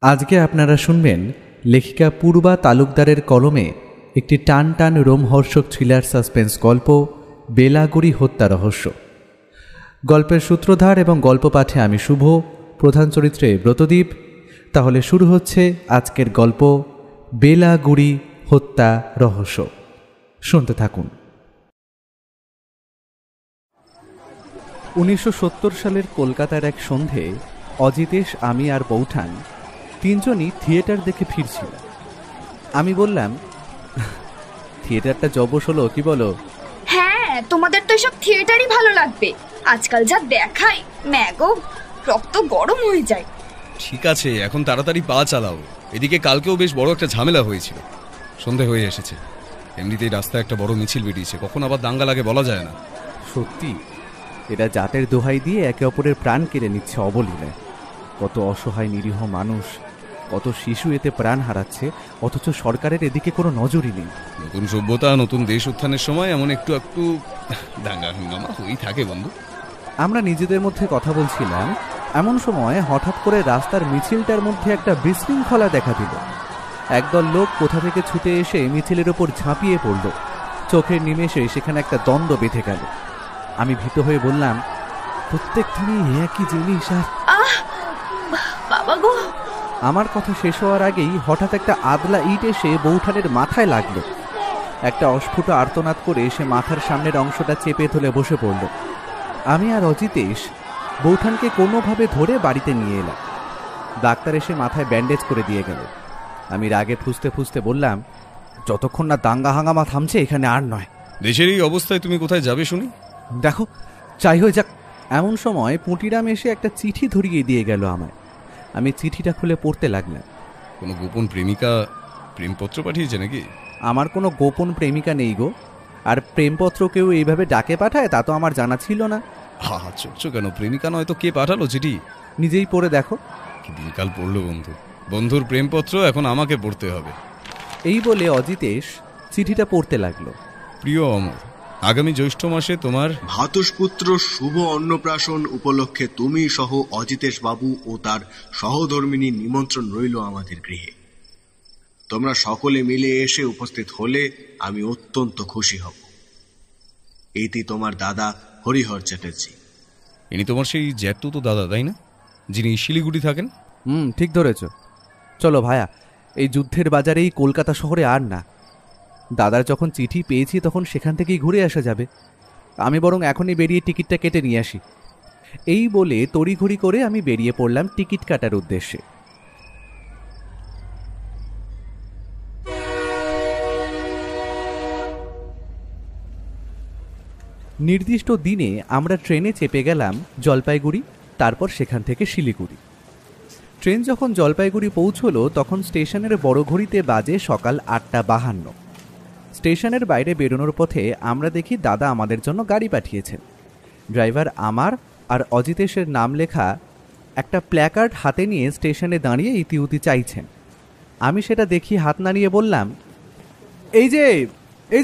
আজকে আপনারা শুনবেন লেখিকা পূর্বা তালুকদারের কলমে একটি টান টান রোমহর্ষক থ্রিলার সাসপেন্স গল্প বেলাগুড়ি হত্যা রহস্য। গল্পের সূত্রধার এবং গল্প পাঠে আমি শুভ, প্রধান চরিত্রে ব্রতদীপ। তাহলে শুরু হচ্ছে আজকের গল্প বেলাগুড়ি হত্যা রহস্য। শুনতে থাকুন। 1970 সালের কলকাতার এক সন্ধে অজিতেশ, আমি আর বৌঠান তিনজনই থিয়েটার দেখে ফিরছিল। আমি বললাম, থিয়েটারটা জবশ হলো, কি বলো? হ্যাঁ, তোমাদের তো এসব থিয়েটারই ভালো লাগবে। আজকাল যা দেখায়, ম্যাগো রক্ত গরম হয়ে যায়। ঠিক আছে, এখন তাড়াতাড়ি পা চালাও। এদিকে কালকেও বেশ বড় একটা ঝামেলা হয়েছিল। সন্ধে হয়ে এসেছে, এমনিতেই রাস্তায় একটা বড় মিছিল বেরিয়েছে, কখন আবার দাঙ্গা লাগে বলা যায় না। সত্যি, এরা জাতের দোহাই দিয়ে একে অপরের প্রাণ কেড়ে নিচ্ছে অবলীলায়। কত অসহায় নিরীহ মানুষ, কত শিশু এতে প্রাণ হারাচ্ছে, অথচ সরকারের এদিকে কোনো নজরই নেই। নতুন সভ্যতা, নতুন দেশ উত্থানের সময় এমন একটু একটু দাঙ্গা হাঙ্গামা হয়েই থাকে বন্ধু। আমরা নিজেদের মধ্যে কথা বলছিলাম, এমন সময় হঠাৎ করে রাস্তার মিছিলটার মধ্যে একটা বিশৃঙ্খলা দেখা দিল। একদল লোক কোথা থেকে ছুটে এসে মিছিলের ওপর ঝাঁপিয়ে পড়ল। চোখের নিমেষে সেখানে একটা দ্বন্দ্ব বেঁধে গেল। আমি ভীত হয়ে বললাম, প্রত্যেক দিনই একই জিনিস। আর বাবা গো! আমার কথা শেষ হওয়ার আগেই হঠাৎ একটা আদলা ইট এসে বৌঠানের মাথায় লাগলো। একটা অস্ফুট আর্তনাদ করে সে মাথার সামনের অংশটা চেপে ধরে বসে পড়ল। আমি আর অজিতেশ বৌঠানকে কোনোভাবে ধরে বাড়িতে নিয়ে এলাম। ডাক্তার এসে মাথায় ব্যান্ডেজ করে দিয়ে গেল। আমি রাগে ফুঁসতে ফুঁসতে বললাম, যতক্ষণ না দাঙ্গা হাঙ্গামা থামছে এখানে আর নয়। দেশের এই অবস্থায় তুমি কোথায় যাবে শুনি? দেখো, চাই হয়ে যাক। এমন সময় পুঁটিরাম এসে একটা চিঠি ধরিয়ে দিয়ে গেল আমায়। আমি চিঠিটা খুলে পড়তে লাগলাম। কোনো গোপন প্রেমিকা প্রেমপত্র পাঠিয়েছে নাকি? আমার কোনো গোপন প্রেমিকা নেই গো। আর প্রেমপত্র কেউ এইভাবে ডাকে পাঠায় তা তো আমার জানা ছিল না। হা হা, চোখছো কেন? প্রেমিকা নয় তো কে পাঠালো চিঠি? নিজেই পড়ে দেখো। কি দিনকাল পড়লো বন্ধু। বন্ধুর প্রেমপত্র এখন আমাকে পড়তে হবে। এই বলে অজিতেশ চিঠিটা পড়তে লাগলো। প্রিয় অমর, আগামী জ্যৈষ্ঠ মাসে তোমার ভ্রাতুষ্পুত্র শুভ অন্নপ্রাশন উপলক্ষে তুমি সহ অজিতেশ বাবু ও তার সহধর্মিনীর নিমন্ত্রণ রইল আমাদের গৃহে। তোমরা সকলে মিলে এসে উপস্থিত হলে আমি অত্যন্ত খুশি হব। এইটি তোমার দাদা হরিহর চ্যাটার্জি। ইনি তোমার সেই জ্যাঠু তো দাদা, তাই না, যিনি শিলিগুড়ি থাকেন? ঠিক ধরেছ। চলো ভায়া, এই যুদ্ধের বাজারেই কলকাতা শহরে আর না। দাদার যখন চিঠি পেয়েছি তখন সেখান থেকেই ঘুরে আসা যাবে। আমি বরং এখনই বেরিয়ে টিকিটটা কেটে নিয়ে আসি। এই বলে তড়িঘড়ি করে আমি বেরিয়ে পড়লাম টিকিট কাটার উদ্দেশ্যে। নির্দিষ্ট দিনে আমরা ট্রেনে চেপে গেলাম জলপাইগুড়ি, তারপর সেখান থেকে শিলিগুড়ি। ট্রেন যখন জলপাইগুড়ি পৌঁছলো তখন স্টেশনের বড় ঘড়িতে বাজে সকাল 8:52। স্টেশনের বাইরে বেরোনোর পথে আমরা দেখি দাদা আমাদের জন্য গাড়ি পাঠিয়েছেন। ড্রাইভার আমার আর অজিতেশের নাম লেখা একটা প্ল্যাকার্ড হাতে নিয়ে স্টেশনে দাঁড়িয়ে ইতিউতি চাইছেন। আমি সেটা দেখি হাত নাড়িয়ে বললাম, এই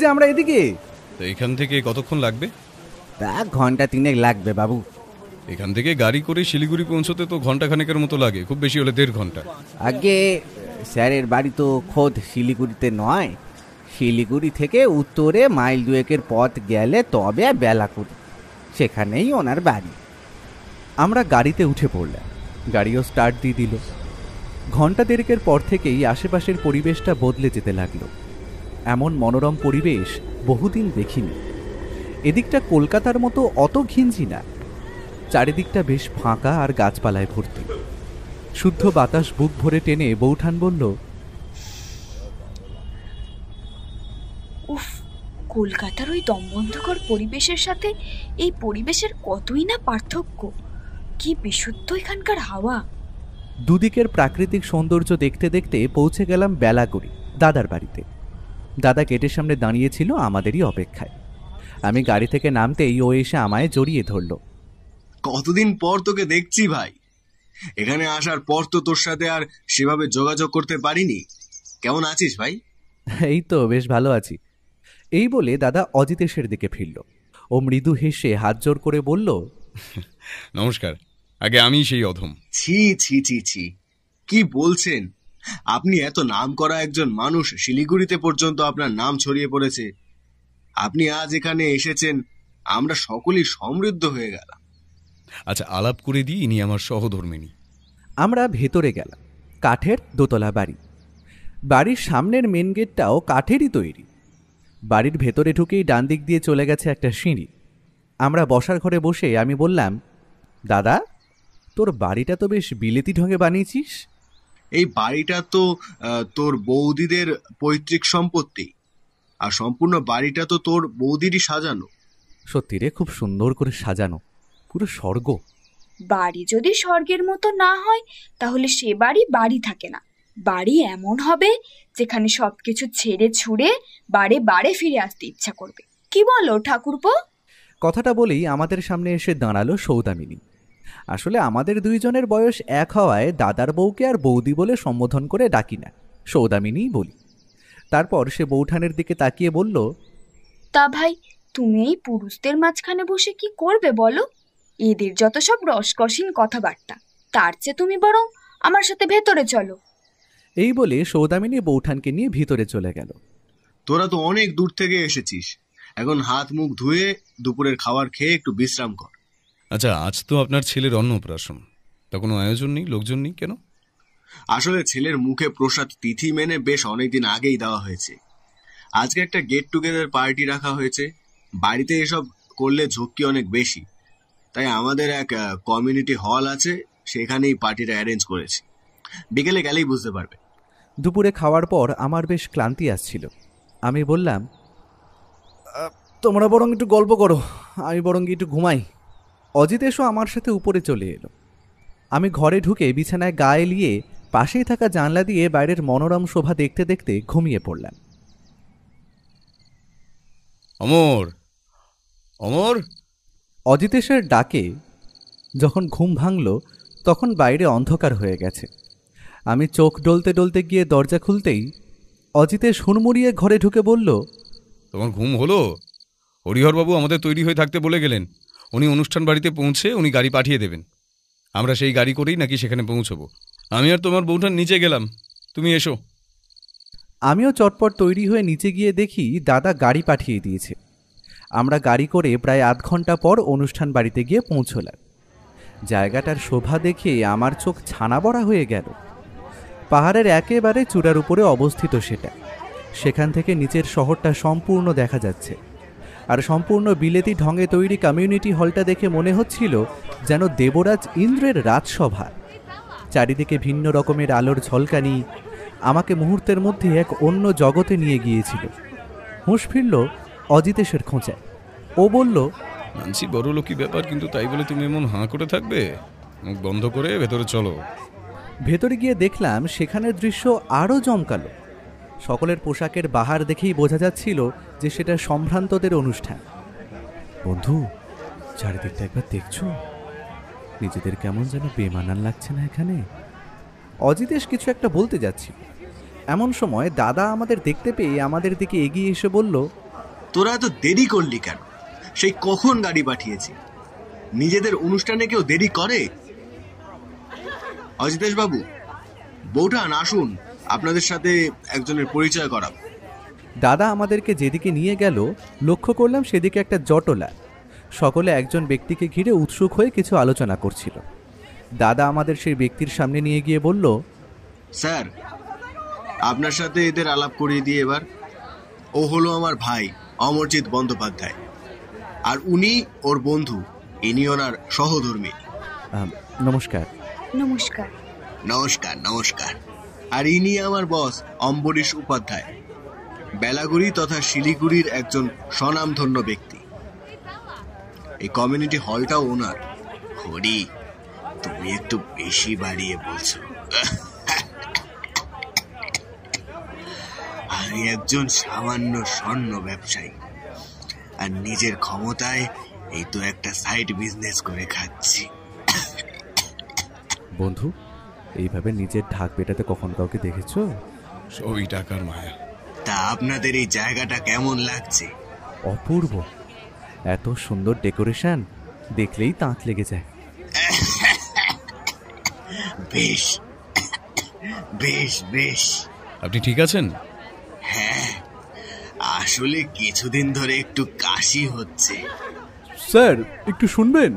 যে আমরা এদিকে। তো এখান থেকে কতক্ষণ লাগবে? তা ঘন্টা 3 লাগবে বাবু। এখান থেকে গাড়ি করে শিলিগুড়ি পৌঁছতে তো ঘন্টাখানেকের মতো লাগে, খুব বেশি হলে 1.5 ঘন্টা। আগে স্যারের বাড়ি তো খোদ শিলিগুড়িতে নয়, শিলিগুড়ি থেকে উত্তরে মাইল 2 পথ গেলে তবে বেলাকুড়ি, সেখানেই ওনার বাড়ি। আমরা গাড়িতে উঠে পড়লাম। গাড়িও স্টার্ট দিয়ে দিল। ঘন্টা 1.5 পর থেকেই আশেপাশের পরিবেশটা বদলে যেতে লাগলো। এমন মনোরম পরিবেশ বহুদিন দেখিনি। এদিকটা কলকাতার মতো অত ঘিঞ্জি না। চারিদিকটা বেশ ফাঁকা আর গাছপালায় ভর্তি। শুদ্ধ বাতাস বুক ভরে টেনে বৌঠান বলল, উফ, কলকাতার ওই দমবন্ধকর পরিবেশের সাথে এই পরিবেশের কতই না পার্থক্য। কি বিশুদ্ধ এখানকার হাওয়া। দুদিকের প্রাকৃতিক সৌন্দর্য দেখতে দেখতে পৌঁছে গেলাম বেলাগুড়ি, দাদার বাড়িতে। দাদা গেটের সামনে দাঁড়িয়েছিল আমাদেরই অপেক্ষায়। আমি গাড়ি থেকে নামতেই ও এসে আমায় জড়িয়ে ধরল। কতদিন পর তোকে দেখছি ভাই। এখানে আসার পর তো তোর সাথে আর সেভাবে যোগাযোগ করতে পারিনি। কেমন আছিস ভাই? এই তো বেশ ভালো আছি। এই বলে দাদা অজিতেশের দিকে ফিরল। ও মৃদু হেসে হাত জোর করে বলল, নমস্কার, আগে আমি সেই অধম। ছি ছি ছি ছি, কি বলছেন? আপনি এত নাম করা একজন মানুষ, শিলিগুড়িতে পর্যন্ত আপনার নাম ছড়িয়ে পড়েছে। আপনি আজ এখানে এসেছেন, আমরা সকলেই সমৃদ্ধ হয়ে গেলাম। আচ্ছা, আলাপ করে দিই, ইনি আমার সহধর্মিনী। আমরা ভেতরে গেলাম। কাঠের দোতলা বাড়ি। বাড়ির সামনের মেন গেটটাও কাঠেরই তৈরি। বাড়ির ভেতরে ঢুকেই ডান দিক দিয়ে চলে গেছে একটা সিঁড়ি। আমরা বসার ঘরে বসে আমি বললাম, দাদা, তোর বাড়িটা তো বেশ বিলেতি ঢঙে বানিয়েছিস। এই বাড়িটা তো তোর বৌদিদের পৈতৃক সম্পত্তি, আর সম্পূর্ণ বাড়িটা তো তোর বৌদিরই সাজানো। সত্যি রে, খুব সুন্দর করে সাজানো, পুরো স্বর্গ। বাড়ি যদি স্বর্গের মতো না হয় তাহলে সে বাড়ি বাড়ি থাকে না। বাড়ি এমন হবে যেখানে সবকিছু ছেড়ে ছুড়ে বারে বারে ফিরে আসতে ইচ্ছা করবে। কি বলো ঠাকুরপো? কথাটা বলেই আমাদের সামনে এসে দাঁড়ালো সৌদামিনী। আসলে আমাদের দুইজনের বয়স এক হওয়ায় দাদার বউকে আর বৌদি বলে সম্বোধন করে ডাকি না, সৌদামিনীই বলি। তারপর সে বৌঠানের দিকে তাকিয়ে বলল, তা ভাই, তুমি এই পুরুষদের মাঝখানে বসে কি করবে বলো? এদের যত সব রসকসীন কথাবার্তা, তার চেয়ে তুমি বরং আমার সাথে ভেতরে চলো। এই বলে সৌদামিনী বৌঠানকে নিয়ে ভিতরে চলে গেল। তোরা তো অনেক দূর থেকে এসেছিস, এখন হাত মুখ ধুয়ে দুপুরের খাবার খেয়ে একটু বিশ্রাম কর। আচ্ছা, আজ তো আপনার ছেলের অন্নপ্রাশন, তা কোনো আয়োজন নেই, লোকজন নেই কেন? আসলে ছেলের মুখে প্রসাদ তিথি মেনে বেশ অনেকদিন আগেই দেওয়া হয়েছে। আজকে একটা গেট টুগেদার পার্টি রাখা হয়েছে। বাড়িতে এসব করলে ঝক্কি অনেক বেশি, তাই আমাদের এক কমিউনিটি হল আছে, সেখানেই পার্টিটা অ্যারেঞ্জ করেছি। বিকেলে গেলেই বুঝতে পারবে। দুপুরে খাওয়ার পর আমার বেশ ক্লান্তি আসছিল। আমি বললাম, তোমরা বরং একটু গল্প করো, আমি বরং একটু ঘুমাই। অজিত এসো আমার সাথে উপরে চলে এলো। আমি ঘরে ঢুকে বিছানায় গা এলিয়ে পাশেই থাকা জানলা দিয়ে বাইরের মনোরম শোভা দেখতে দেখতে ঘুমিয়ে পড়লাম। অমর, অমর! অজিতেশের ডাকে যখন ঘুম ভাঙল তখন বাইরে অন্ধকার হয়ে গেছে। আমি চোখ ডলতে ডলতে গিয়ে দরজা খুলতেই অজিতেশ হুড়মুড়িয়ে ঘরে ঢুকে বলল, তোমার ঘুম হলো? হরিহরবাবু আমাদের তৈরি হয়ে থাকতে বলে গেলেন। উনি অনুষ্ঠান বাড়িতে পৌঁছে উনি গাড়ি পাঠিয়ে দেবেন। আমরা সেই গাড়ি করেই নাকি সেখানে পৌঁছবো। আমি আর তোমার বউঠান নিচে গেলাম, তুমি এসো। আমিও চটপট তৈরি হয়ে নিচে গিয়ে দেখি দাদা গাড়ি পাঠিয়ে দিয়েছে। আমরা গাড়ি করে প্রায় আধ ঘন্টা পর অনুষ্ঠান বাড়িতে গিয়ে পৌঁছলাম। জায়গাটার শোভা দেখে আমার চোখ ছানা বড়া হয়ে গেল। পাহাড়ের একেবারে চূড়ার উপরে অবস্থিত সেটা। সেখান থেকে নিচের শহরটা সম্পূর্ণ দেখা যাচ্ছে। আর সম্পূর্ণ বিলেতি ঢঙে তৈরি কমিউনিটি হলটা দেখে মনে হচ্ছিল যেন দেবরাজ ইন্দ্রের রাজসভা। চারিদিকে ভিন্ন রকমের আলোর ঝলকানি আমাকে মুহূর্তের মধ্যে এক অন্য জগতে নিয়ে গিয়েছিল। হুঁশ ফিরল অজিতেশের খোঁচায়। ও বলল, মানছি বড় লোকই ব্যাপার, কিন্তু তাই বলে তুমি এমন হাঁ করে থাকবে? মুখ বন্ধ করে ভেতরে চলো। ভেতরে গিয়ে দেখলাম সেখানের দৃশ্য আরও জমকালো। সকলের পোশাকের বাহার দেখেই বোঝা যাচ্ছিল যে সেটা সম্ভ্রান্তদের অনুষ্ঠান। বন্ধু, চারিদিকটা একবার দেখছো? নিজেদের কেমন যেন বেমানান লাগছে না এখানে? অজিতেশ কিছু একটা বলতে যাচ্ছিল, এমন সময় দাদা আমাদের দেখতে পেয়ে আমাদের দিকে এগিয়ে এসে বলল, তোরা এত দেরি করলি কেন? সেই কখন গাড়ি পাঠিয়েছি। নিজেদের অনুষ্ঠানে কেউ দেরি করে? অজিতেশ বাবু, বৌঠান আসুন, আপনাদের সাথে একজনের পরিচয় করাবো। দাদা আমাদেরকে যেদিকে নিয়ে গেল লক্ষ্য করলাম সেদিকে একটা জটলা। সকলে একজন ব্যক্তিকে ঘিরে উৎসুক হয়ে কিছু আলোচনা করছিল। দাদা আমাদের সেই ব্যক্তির সামনে নিয়ে গিয়ে বলল, স্যার, আপনার সাথে এদের আলাপ করিয়ে দিয়ে এবার। ও হলো আমার ভাই অমরজিৎ বন্দ্যোপাধ্যায়, আর উনি ওর বন্ধু, ইনি ওনার সহধর্মী। নমস্কার। নমস্কার। নমস্কার নমস্কার। আর ইনি আমার বস অম্বরীশ উপাধ্যায়, বেলাগুড়ি তথা শিলিগুড়ির একজন স্বনামধন্য ব্যক্তি। এই কমিউনিটি হলটাও ওনার। হরি, তুমি একটু বেশি বাড়িয়ে বলছো। আমি একজন সামান্য স্বর্ণ ব্যবসায়ী, আর নিজের ক্ষমতায় এই তো একটা সাইড বিজনেস করে খাচ্ছি। বন্ধু, এইভাবে নিজের ঢাক পেটাতে কখন কাউকে দেখেছো? সবই টাকার মায়া। তা আপনাদের এই জায়গাটা কেমন লাগছে? অপূর্ব। এত সুন্দর ডেকোরেশন দেখলেই তাঁত লেগে যায়। বেশ, বেশ বেশ। আপনি ঠিক আছেন? হ্যাঁ, আসলে কিছুদিন ধরে একটু কাশি হচ্ছে। স্যার একটু শুনবেন।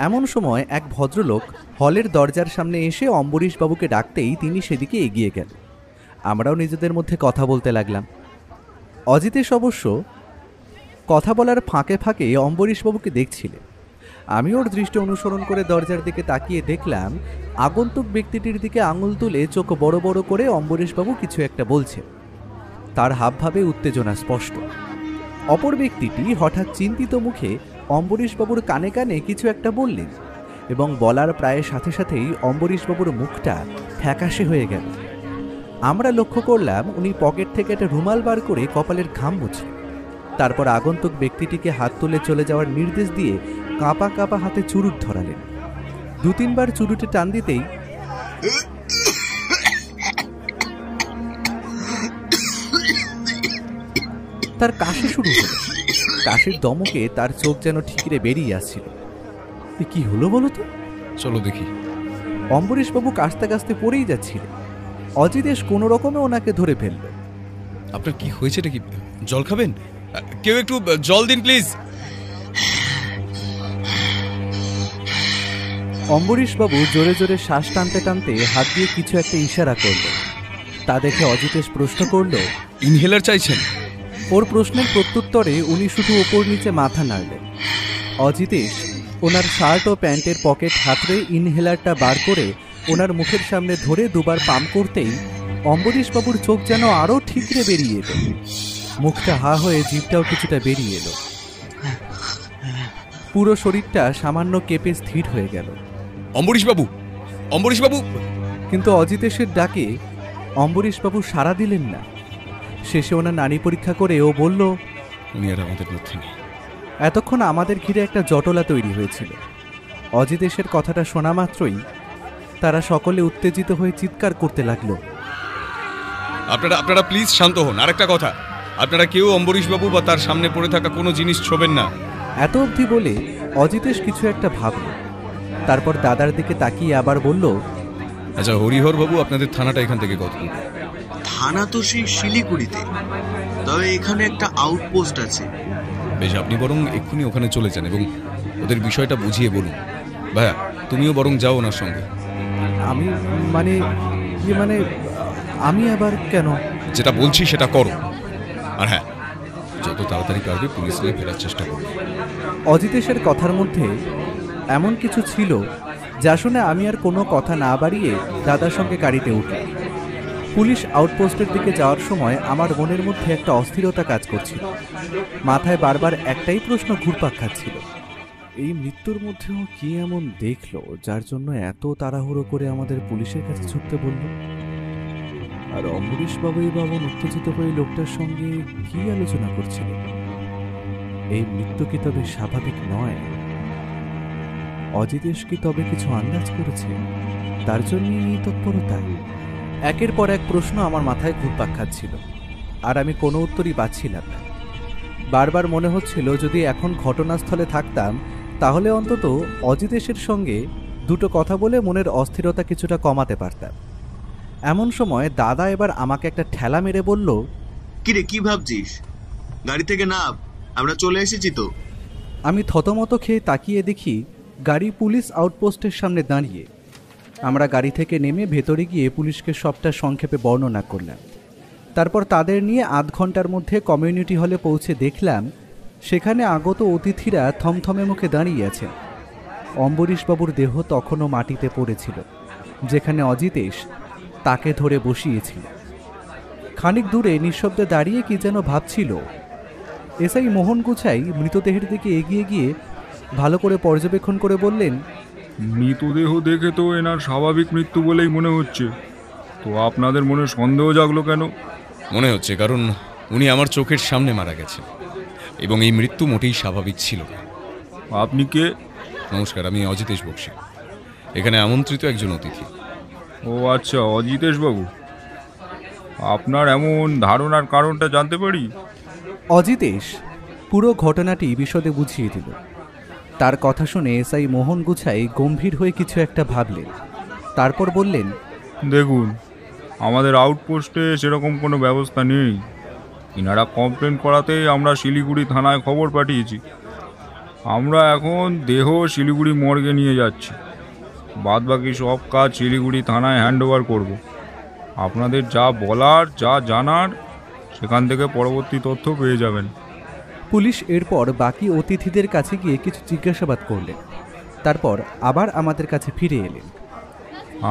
এমন সময় এক ভদ্রলোক হলের দরজার সামনে এসে অম্বরীশ বাবুকে ডাকতেই তিনি সেদিকে এগিয়ে গেল। আমরাও নিজেদের মধ্যে কথা বলতে লাগলাম। অজিতেশ অবশ্য কথা বলার ফাঁকে ফাঁকে অম্বরীশবাবুকে দেখছিলেন। আমি ওর দৃষ্টি অনুসরণ করে দরজার দিকে তাকিয়ে দেখলাম আগন্তুক ব্যক্তিটির দিকে আঙুল তুলে চোখ বড় বড় করে অম্বরীশবাবু কিছু একটা বলছে। তার হাবভাবে উত্তেজনা স্পষ্ট। অপর ব্যক্তিটি হঠাৎ চিন্তিত মুখে অম্বরীশবাবুর কানে কানে কিছু একটা বললেন এবং বলার প্রায় সাথে সাথেই অম্বরীশবাবুর মুখটা ফ্যাকাশে হয়ে গেল। আমরা লক্ষ্য করলাম উনি পকেট থেকে একটা রুমাল বার করে কপালের ঘাম মুছলেন। তারপর আগন্তুক ব্যক্তিটিকে হাত তুলে চলে যাওয়ার নির্দেশ দিয়ে কাঁপা কাঁপা হাতে চুরুট ধরালেন। 2-3 বার চুরুটে টান দিতেই তার কাশি শুরু হলো। কাশির দমকে তার চোখ যেন ঠিকরে বেরিয়ে আসছিল। কি হলো বলো তো? চলো দেখি। অম্বরীশবাবু কাশতে কাশতে পড়েই যাচ্ছিল। অজিতেশ কোনো রকমে ওনাকে ধরে ফেলল। আপনার কি হয়েছেটা কি? জল খাবেন? কেউ একটু জল দিন প্লিজ। অম্বরীশবাবু জোরে জোরে শ্বাস টানতে টানতে হাত দিয়ে কিছু একটা ইশারা করল। তা দেখে অজিতেশ প্রশ্ন করল, ইনহেলার চাইছেন? ওর প্রশ্নের প্রত্যুত্তরে উনি শুধু ওপর নিচে মাথা নাড়লেন। অজিতেশ ওনার শার্ট ও প্যান্টের পকেট হাতড়ে ইনহেলারটা বার করে ওনার মুখের সামনে ধরে দুবার পাম্প করতেই অম্বরীশবাবুর চোখ যেন আরও ঠিকরে বেরিয়ে এলো। মুখটা হা হয়ে জিভটাও কিছুটা বেরিয়ে এলো। পুরো শরীরটা সামান্য কেঁপে স্থির হয়ে গেল। অম্বরীশবাবু, অম্বরীশবাবু! কিন্তু অজিতেশের ডাকে অম্বরীশবাবু সাড়া দিলেন না। শেষে ওনার নাড়ি পরীক্ষা করে ও বলল, উনি আর আমাদের মধ্যে নেই। এতক্ষণ আমাদের ঘিরে একটা জটলা তৈরি হয়েছিল। অজিতেশের কথাটা শোনা মাত্রই তারা সকলে উত্তেজিত হয়ে চিৎকার করতে লাগলো। আপনারা প্লিজ শান্ত হন। আরেকটা কথা, আপনারা কেউ অম্বরীশবাবু বা তার সামনে পড়ে থাকা কোনো জিনিস ছোবেন না। এত অবধি বলে অজিতেশ কিছু একটা ভাবল। তারপর দাদার দিকে তাকিয়ে আবার বলল, আচ্ছা হরিহর বাবু, আপনাদের থানাটা এখান থেকে কত দূর? থানা তো সেই শিলিগুড়িতে, তবে এখানে একটা আউটপোস্ট আছে। বেশ, আপনি বরং এক্ষুনি ওখানে চলে যান এবং ওদের বিষয়টা বুঝিয়ে বলুন। ভাইয়া, তুমিও বরং যাও ওনার সঙ্গে। আমি আমি আবার কেন? যেটা বলছি সেটা করো। আর হ্যাঁ, যত তাড়াতাড়ি পারবে পুলিশ নিয়ে ফেরার চেষ্টা করো। অজিতেশের কথার মধ্যে এমন কিছু ছিল যা শুনে আমি আর কোনো কথা না বাড়িয়ে দাদার সঙ্গে গাড়িতে উঠলাম। পুলিশ আউটপোস্টের দিকে যাওয়ার সময় আমার মনের মধ্যে একটা অস্থিরতা কাজ করছিল। মাথায় বারবার একটাই প্রশ্ন ঘুরপাক খাচ্ছিল, এই মৃত্যুর মধ্যেও কি এমন দেখলো যার জন্য এত তাড়াহুড়ো করে আমাদের পুলিশের কাছে ছুটতে বলল? আর অম্বরীশবাবুই বাবন উত্তেজিত হয়ে লোকটার সঙ্গে কি আলোচনা করছিল? এই মৃত্যু কি তবে স্বাভাবিক নয়? অজিতেশ কি তবে কিছু আন্দাজ করেছে? তার জন্যই এই তৎপরতা? একের পর এক প্রশ্ন আমার মাথায় ঘুরপাক খাচ্ছিল, আর আমি কোনো উত্তরই পাচ্ছিলাম না। বারবার মনে হচ্ছিল যদি এখন ঘটনাস্থলে থাকতাম তাহলে অন্তত অজিতেশের সঙ্গে দুটো কথা বলে মনের অস্থিরতা কিছুটা কমাতে পারতাম। এমন সময় দাদা এবার আমাকে একটা ঠেলা মেরে বলল, কিরে, কি ভাবছিস? গাড়ি থেকে নাম, আমরা চলে এসেছি তো। আমি থতমত খেয়ে তাকিয়ে দেখি গাড়ি পুলিশ আউটপোস্টের সামনে দাঁড়িয়ে। আমরা গাড়ি থেকে নেমে ভেতরে গিয়ে পুলিশকে সবটা সংক্ষেপে বর্ণনা করলাম। তারপর তাদের নিয়ে আধ ঘন্টার মধ্যে কমিউনিটি হলে পৌঁছে দেখলাম সেখানে আগত অতিথিরা থমথমে মুখে দাঁড়িয়ে আছেন। অম্বরীশবাবুর দেহ তখনও মাটিতে পড়েছিল, যেখানে অজিতেশ তাকে ধরে বসিয়েছিল। খানিক দূরে নিঃশব্দে দাঁড়িয়ে কি যেন ভাবছিল। এসআই মোহন গুছাই মৃতদেহের দিকে এগিয়ে গিয়ে ভালো করে পর্যবেক্ষণ করে বললেন, মৃতদেহ দেখে তো এনার স্বাভাবিক মৃত্যু বলেই মনে হচ্ছে, তো আপনাদের মনে সন্দেহ জাগলো কেন? মনে হচ্ছে কারণ উনি আমার চোখের সামনে মারা গেছেন এবং এই মৃত্যু মোটেই স্বাভাবিক ছিল না। আপনি কে? নমস্কার, আমি অজিতেশ বক্সী, এখানে আমন্ত্রিত একজন অতিথি। ও আচ্ছা, অজিতেশ বাবু, আপনার এমন ধারণার কারণটা জানতে পারি? অজিতেশ পুরো ঘটনাটি বিশদে বুঝিয়ে দিল। তার কথা শুনে এসআই মোহন গুছাই গম্ভীর হয়ে কিছু একটা ভাবলেন। তারপর বললেন, দেখুন, আমাদের আউটপোস্টে সেরকম কোনো ব্যবস্থা নেই। ইনারা কমপ্লেন করাতেই আমরা শিলিগুড়ি থানায় খবর পাঠিয়েছি। আমরা এখন দেহ শিলিগুড়ি মর্গে নিয়ে যাচ্ছি। বাদবাকি সব কাজ শিলিগুড়ি থানায় হ্যান্ড ওভার করবো। আপনাদের যা বলার, যা জানার, সেখান থেকে পরবর্তী তথ্য পেয়ে যাবেন। পুলিশ এরপর বাকি অতিথিদের কাছে গিয়ে কিছু জিজ্ঞাসাবাদ করলেন। তারপর আবার আমাদের কাছে ফিরে এলেন।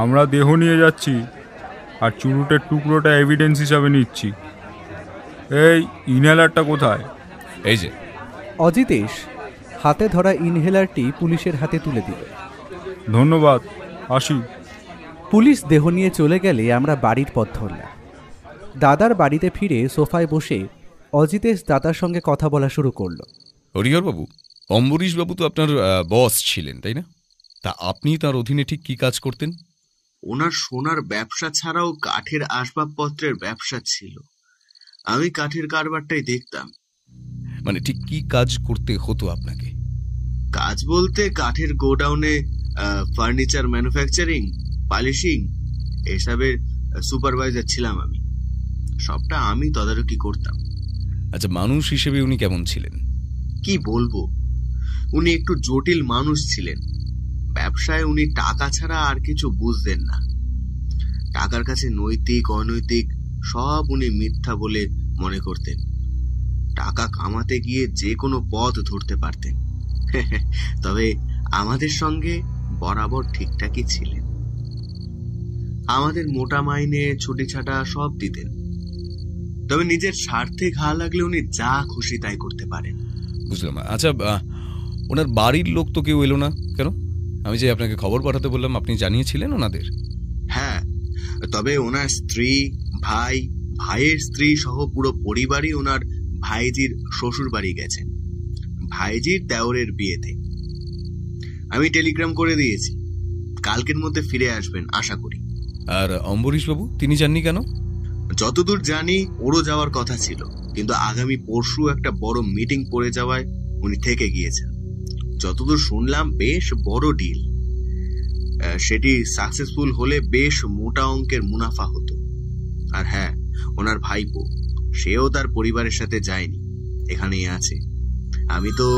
আমরা দেহ নিয়ে যাচ্ছি, আর চুরুটের টুকরোটা এভিডেন্স হিসাবে নিচ্ছি। এই ইনহেলারটা কোথায়? এই যে। অজিতেশ হাতে ধরা ইনহেলারটি পুলিশের হাতে তুলে দিল। ধন্যবাদ, আসি। পুলিশ দেহ নিয়ে চলে গেলে আমরা বাড়ির পথ ধরলাম। দাদার বাড়িতে ফিরে সোফায় বসে অজিতেশ দাদার সঙ্গে কথা বলা শুরু করলো। হরিহরবাবু, অম্বরীশবাবু তো আপনার বস ছিলেন, তাই না? তা আপনি তার অধীনে ঠিক কি কাজ করতেন? ওনার সোনার ব্যবসা ছাড়াও কাঠের আসবাবপত্রের ব্যবসা ছিল। আমি কাঠের কারবারটাই দেখতাম। মানে ঠিক কি কাজ করতে হতো আপনাকে? কাজ বলতে কাঠের গোডাউনে ফার্নিচার ম্যানুফ্যাকচারিং, পলিশিং এসবের সুপারভাইজার ছিলাম আমি। সবটা আমি তদারকি করতাম। আচ্ছা, মানুষ হিসেবে উনি কেমন ছিলেন? কি বলবো, উনি একটু জটিল মানুষ ছিলেন। ব্যবসায় উনি টাকা ছাড়া আর কিছু বুঝতেন না। টাকার কাছে নৈতিক অনৈতিক সব উনি মিথ্যা বলে মনে করতেন। টাকা কামাতে গিয়ে যে কোনো পথ ধরতে পারতেন। তবে আমাদের সঙ্গে বরাবর ঠিকঠাকই ছিলেন। আমাদের মোটা মাইনে ছুটি ছাটা সব দিতেন। তবে নিজের স্বার্থে ঘা লাগলে উনি যা খুশি তাই করতে পারেন। বুঝলাম। আচ্ছা, ওনার বাড়ির লোক তো কেউ এলো না কেন? আমি যে আপনাকে খবর পাঠাতে বললাম, আপনি জানিয়েছিলেন ওনাদের? হ্যাঁ, তবে ওনার স্ত্রী, ভাই, ভাইয়ের স্ত্রী সহ পুরো পরিবারই ওনার ভাইজির শ্বশুর বাড়ি গেছেন, ভাইজির দেওরের বিয়েতে। আমি টেলিগ্রাম করে দিয়েছি, কালকের মধ্যে ফিরে আসবেন আশা করি। আর অম্বরীশবাবু, তিনি যাননি কেন? যতদূর জানি ওরও যাওয়ার কথা ছিল, কিন্তু আগামী পরশু একটা বড় মিটিং পড়ে যাওয়ায় উনি থেকে গিয়েছেন। যতদূর শুনলাম বেশ বড় ডিল। সেটি সাকসেসফুল হলে বেশ মোটা অঙ্কের মুনাফা হতো। আর হ্যাঁ, ওনার ভাইপো, সেও তার পরিবারের সাথে যায়নি, এখানেই আছে। আমি তো...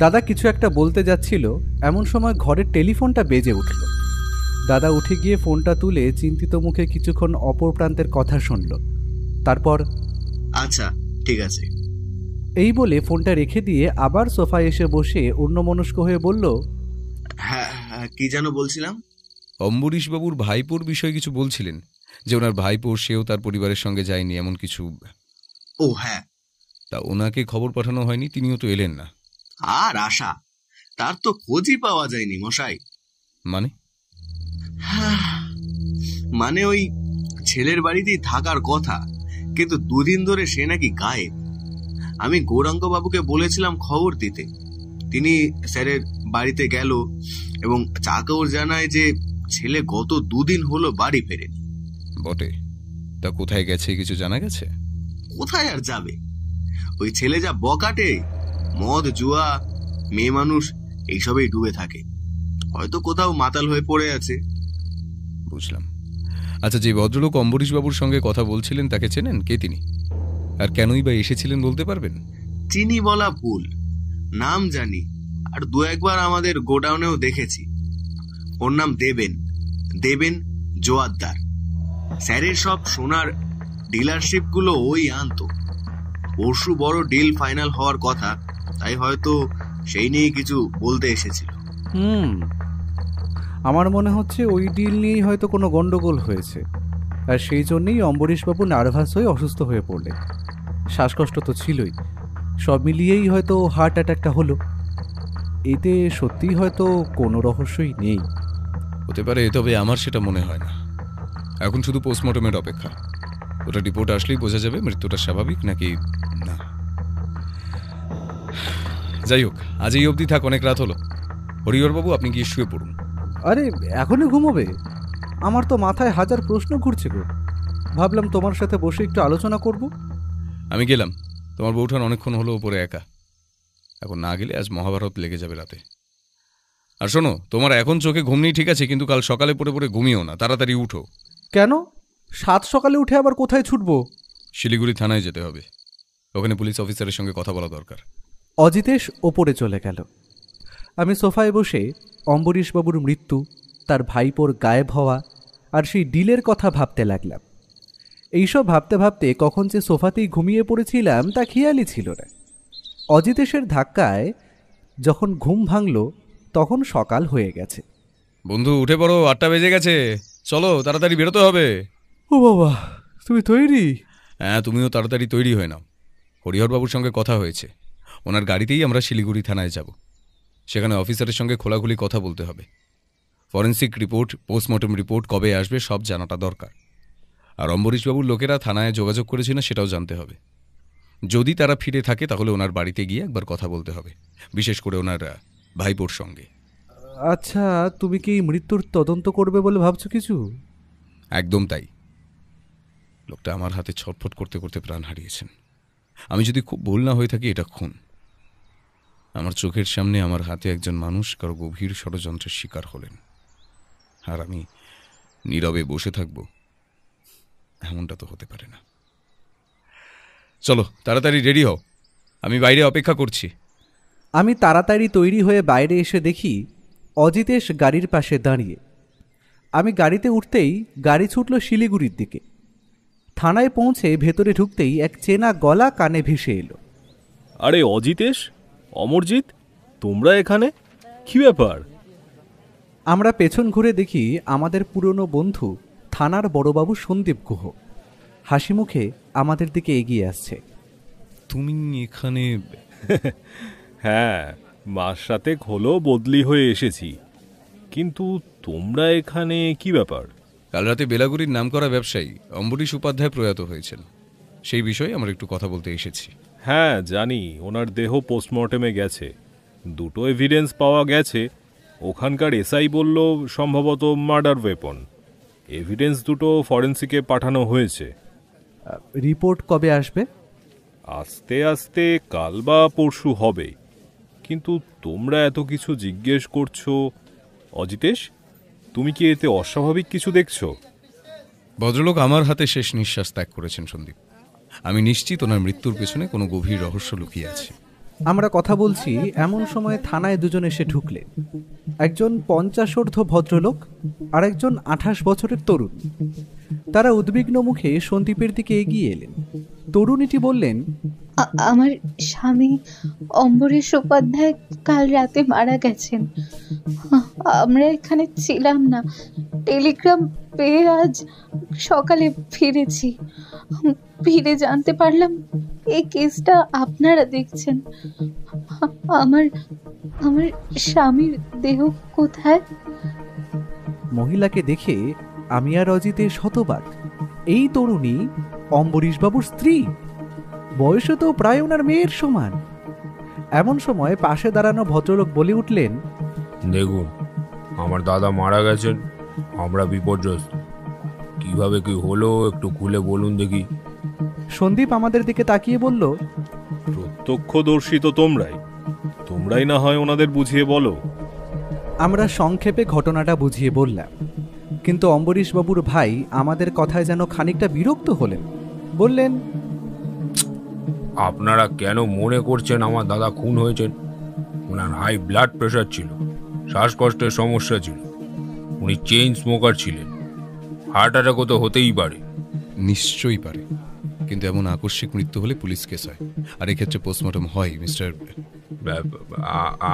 দাদা কিছু একটা বলতে যাচ্ছিল, এমন সময় ঘরের টেলিফোনটা বেজে উঠল। দাদা উঠে গিয়ে ফোনটা তুলে চিন্তিত মুখে কিছুক্ষণ অপর প্রান্তের কথা শুনল। তারপর আচ্ছা ঠিক আছে এই বলে ফোনটা রেখে দিয়ে আবার সোফায় এসে বসে অন্যমনস্ক হয়ে বলল, হ্যাঁ, কি যেন বলছিলাম? অম্বরীশবাবুর ভাইপোর বিষয়ে কিছু বলছিলেন, যে ওনার ভাইপো সেও তার পরিবারের সঙ্গে যায়নি, এমন কিছু। ও হ্যাঁ, তা ওনাকে খবর পাঠানো হয়নি, তিনিও তো এলেন না। আর আশা, তার তো খোঁজই পাওয়া যায়নি মশাই। মানে? মানে ওই ছেলের বাড়িতেই থাকার কথা, কিন্তু দুদিন ধরে সে নাকি গায়েব। আমি গৌরাঙ্গ বাবুকে বলেছিলাম খবর দিতে, তিনি স্যারের বাড়িতে গেল এবং চাকর জানায় যে ছেলে গত দুদিন হলো বাড়ি ফেরেনি। বটে, তা কোথায় গেছে কিছু জানা গেছে? কোথায় আর যাবে, ওই ছেলে যা বকাটে, মদ জুয়া মেয়ে মানুষ এইসবেই ডুবে থাকে। হয়তো কোথাও মাতাল হয়ে পড়ে আছে। বুঝলাম। আচ্ছা, যে ভদ্রলোক অম্বরীশবাবুর সঙ্গে কথা বলছিলেন তাকে চেনেন? কে তিনি, আর কেনই বা এসেছিলেন বলতে পারবেন? চিনি বলা ভুল, নাম জানি, আর দু একবার আমাদের গোডাউনেও দেখেছি। ওর নাম দেবেন, দেবেন জোয়ারদার। স্যারের সব সোনার ডিলারশিপ গুলো ওই আনতো। পরশু বড় ডিল ফাইনাল হওয়ার কথা, তাই হয়তো সেই নিয়ে কিছু বলতে এসেছিল। আমার মনে হচ্ছে ওই ডিল নিয়েই হয়তো কোনো গন্ডগোল হয়েছে, আর সেই জন্যেই অম্বরীশবাবু নার্ভাস হয়ে অসুস্থ হয়ে পড়লেন। শ্বাসকষ্ট তো ছিলই, সব মিলিয়েই হয়তো হার্ট অ্যাটাকটা হলো। এতে সত্যিই হয়তো কোনো রহস্যই নেই। হতে পারে, তবে আমার সেটা মনে হয় না। এখন শুধু পোস্টমর্টমের অপেক্ষা। ওটা রিপোর্ট আসলেই বোঝা যাবে মৃত্যুটা স্বাভাবিক নাকি না। যাই হোক, আজ এই অবধি থাক, অনেক রাত হলো। হরিহরবাবু, আপনি গিয়ে শুয়ে পড়ুন। আরে এখনই ঘুমোবে? আমার তো মাথায় হাজার প্রশ্ন ঘুরছে গো। ভাবলাম তোমার সাথে বসে একটু আলোচনা করব। আমি গেলাম, তোমার বউঠান অনেকক্ষণ হলো ওপরে একা। এখন না গেলে আজ মহাভারত লেগে যাবে রাতে। আর শোনো, তোমার এখন চোখে ঘুম নেই ঠিক আছে, কিন্তু কাল সকালে পড়ে পড়ে ঘুমিও না, তাড়াতাড়ি উঠো। কেন? 7 সকালে উঠে আবার কোথায় ছুটবো? শিলিগুড়ি থানায় যেতে হবে, ওখানে পুলিশ অফিসারের সঙ্গে কথা বলা দরকার। অজিতেশ ওপরে চলে গেল। আমি সোফায় বসে অম্বরীশবাবুর মৃত্যু, তার ভাইপোর গায়েব হওয়া আর সেই ডিলের কথা ভাবতে লাগলাম। এইসব ভাবতে ভাবতে কখন যে সোফাতেই ঘুমিয়ে পড়েছিলাম তা খেয়ালই ছিল না। অজিতেশের ধাক্কায় যখন ঘুম ভাঙল তখন সকাল হয়ে গেছে। বন্ধু উঠে পড়ো, 8টা বেজে গেছে, চলো তাড়াতাড়ি বেরোতে হবে। ও বাবা, তুমি তৈরি? হ্যাঁ, তুমিও তাড়াতাড়ি তৈরি হয়ে নাও। হরিহরবাবুর সঙ্গে কথা হয়েছে, ওনার গাড়িতেই আমরা শিলিগুড়ি থানায় যাব। সেখানে অফিসারের সঙ্গে খোলাখুলি কথা বলতে হবে। ফরেন্সিক রিপোর্ট, পোস্টমর্টম রিপোর্ট কবে আসবে সব জানাটা দরকার। আর অম্বরীশবাবুর লোকেরা থানায় যোগাযোগ করেছে না সেটাও জানতে হবে। যদি তারা ফিরে থাকে তাহলে ওনার বাড়িতে গিয়ে একবার কথা বলতে হবে, বিশেষ করে ওনার ভাইপোর সঙ্গে। আচ্ছা, তুমি কি মৃত্যুর তদন্ত করবে বলে ভাবছো কিছু? একদম তাই। লোকটা আমার হাতে ছটফট করতে করতে প্রাণ হারিয়েছেন। আমি যদি খুব ভুল না হয়ে থাকি এটা খুন। আমার চোখের সামনে আমার হাতে একজন মানুষ কারো গভীর ষড়যন্ত্রের শিকার হলেন, আর আমি নীরবে বসে থাকব? এমনটা তো হতে পারে না। চলো তাড়াতাড়ি রেডি হও, আমি বাইরে অপেক্ষা করছি। আমি তাড়াতাড়ি তৈরি হয়ে বাইরে এসে দেখি অজিতেশ গাড়ির পাশে দাঁড়িয়ে। আমি গাড়িতে উঠতেই গাড়ি ছুটল শিলিগুড়ির দিকে। থানায় পৌঁছে ভেতরে ঢুকতেই এক চেনা গলা কানে ভেসে এলো। আরে অজিতেশ, অমরজিৎ, তোমরা এখানে? কি ব্যাপার? আমরা পেছন ঘুরে দেখি আমাদের পুরনো বন্ধু থানার বড়বাবু সন্দীপ গুহ হাসি মুখে আমাদের দিকে এগিয়ে আসছে। তুমি এখানে? হ্যাঁ, মাস সাতেক হলো বদলি হয়ে এসেছি, কিন্তু তোমরা এখানে কি ব্যাপার? কাল রাতে বেলাগুড়ির নামকরা ব্যবসায়ী অম্বরীশ উপাধ্যায় প্রয়াত হয়েছেন, সেই বিষয়ে আমরা একটু কথা বলতে এসেছি। হ্যাঁ জানি, ওনার দেহ পোস্টমর্টেমে গেছে, 2টো এভিডেন্স পাওয়া গেছে। ওখানকার এসআই বলল সম্ভবত মার্ডার ওয়েপন। এভিডেন্স 2টো ফরেন্সিকে পাঠানো হয়েছে। রিপোর্ট কবে আসবে? আস্তে আস্তে কাল বা পরশু হবে, কিন্তু তোমরা এত কিছু জিজ্ঞেস করছো। অজিতেশ, তুমি কি এতে অস্বাভাবিক কিছু দেখছো? ভদ্রলোক আমার হাতে শেষ নিঃশ্বাস ত্যাগ করেছেন সন্দীপ। আমি নিশ্চিত ওনার মৃত্যুর পেছনে কোনো গভীর রহস্য লুকিয়ে আছে। আমরা কথা বলছি এমন সময় থানায় দুজন এসে ঢুকলে। একজন 50 ভদ্রলোক আর একজন 28 বছরের তরুণ। তারা উদ্বিগ্ন মুখে সন্দীপের দিকে এগিয়ে এলেন। তরুণীটি বললেন, আমার স্বামী অম্বরীশ উপাধ্যায় কাল রাতে মারা গেছেন। আমরা এখানে ছিলাম না, টেলিগ্রাম পেয়ে আজ সকালে ফিরেছি। ফিরে জানতে পারলাম এই কেসটা আপনারা দেখছেন। আমার আমার স্বামীর দেহ কোথায়? মহিলাকে দেখে আমি আর অজিতে শতবাক। এই তরুণী অম্বরীশবাবুর স্ত্রী, বয়সে তো প্রায় ওনার মেয়ের সমান। এমন সময় পাশে দাঁড়ানো ভদ্রলোক বলে উঠলেন, দেখুন, আমার দাদা মারা গেছেন, আমরা বিপর্যস্ত। কিভাবে কি হলো একটু খুলে বলুন দেখি। সন্দীপ আমাদের দিকে তাকিয়ে বলল, প্রত্যক্ষদর্শী তো তোমরাই না হয় ওনাদের বুঝিয়ে বলো। আমরা সংক্ষেপে ঘটনাটা বুঝিয়ে বললাম, কিন্তু অম্বরীশবাবুর ভাই আমাদের কথায় যেন খানিকটা বিরক্ত হলেন। বললেন, আপনারা কেন মনে করছেন আমার দাদা খুন হয়েছেন? ওনার হাই ব্লাড প্রেশার ছিল, শ্বাসকষ্টের সমস্যা ছিল, উনি চেইন স্মোকার ছিলেন। হার্ট অ্যাটাকও তো হতেই পারে। নিশ্চয়ই পারে, কিন্তু এমন আকস্মিক মৃত্যু হলে পুলিশ কেস হয়, আর এক্ষেত্রে পোস্টমর্টম হয়। মিস্টার,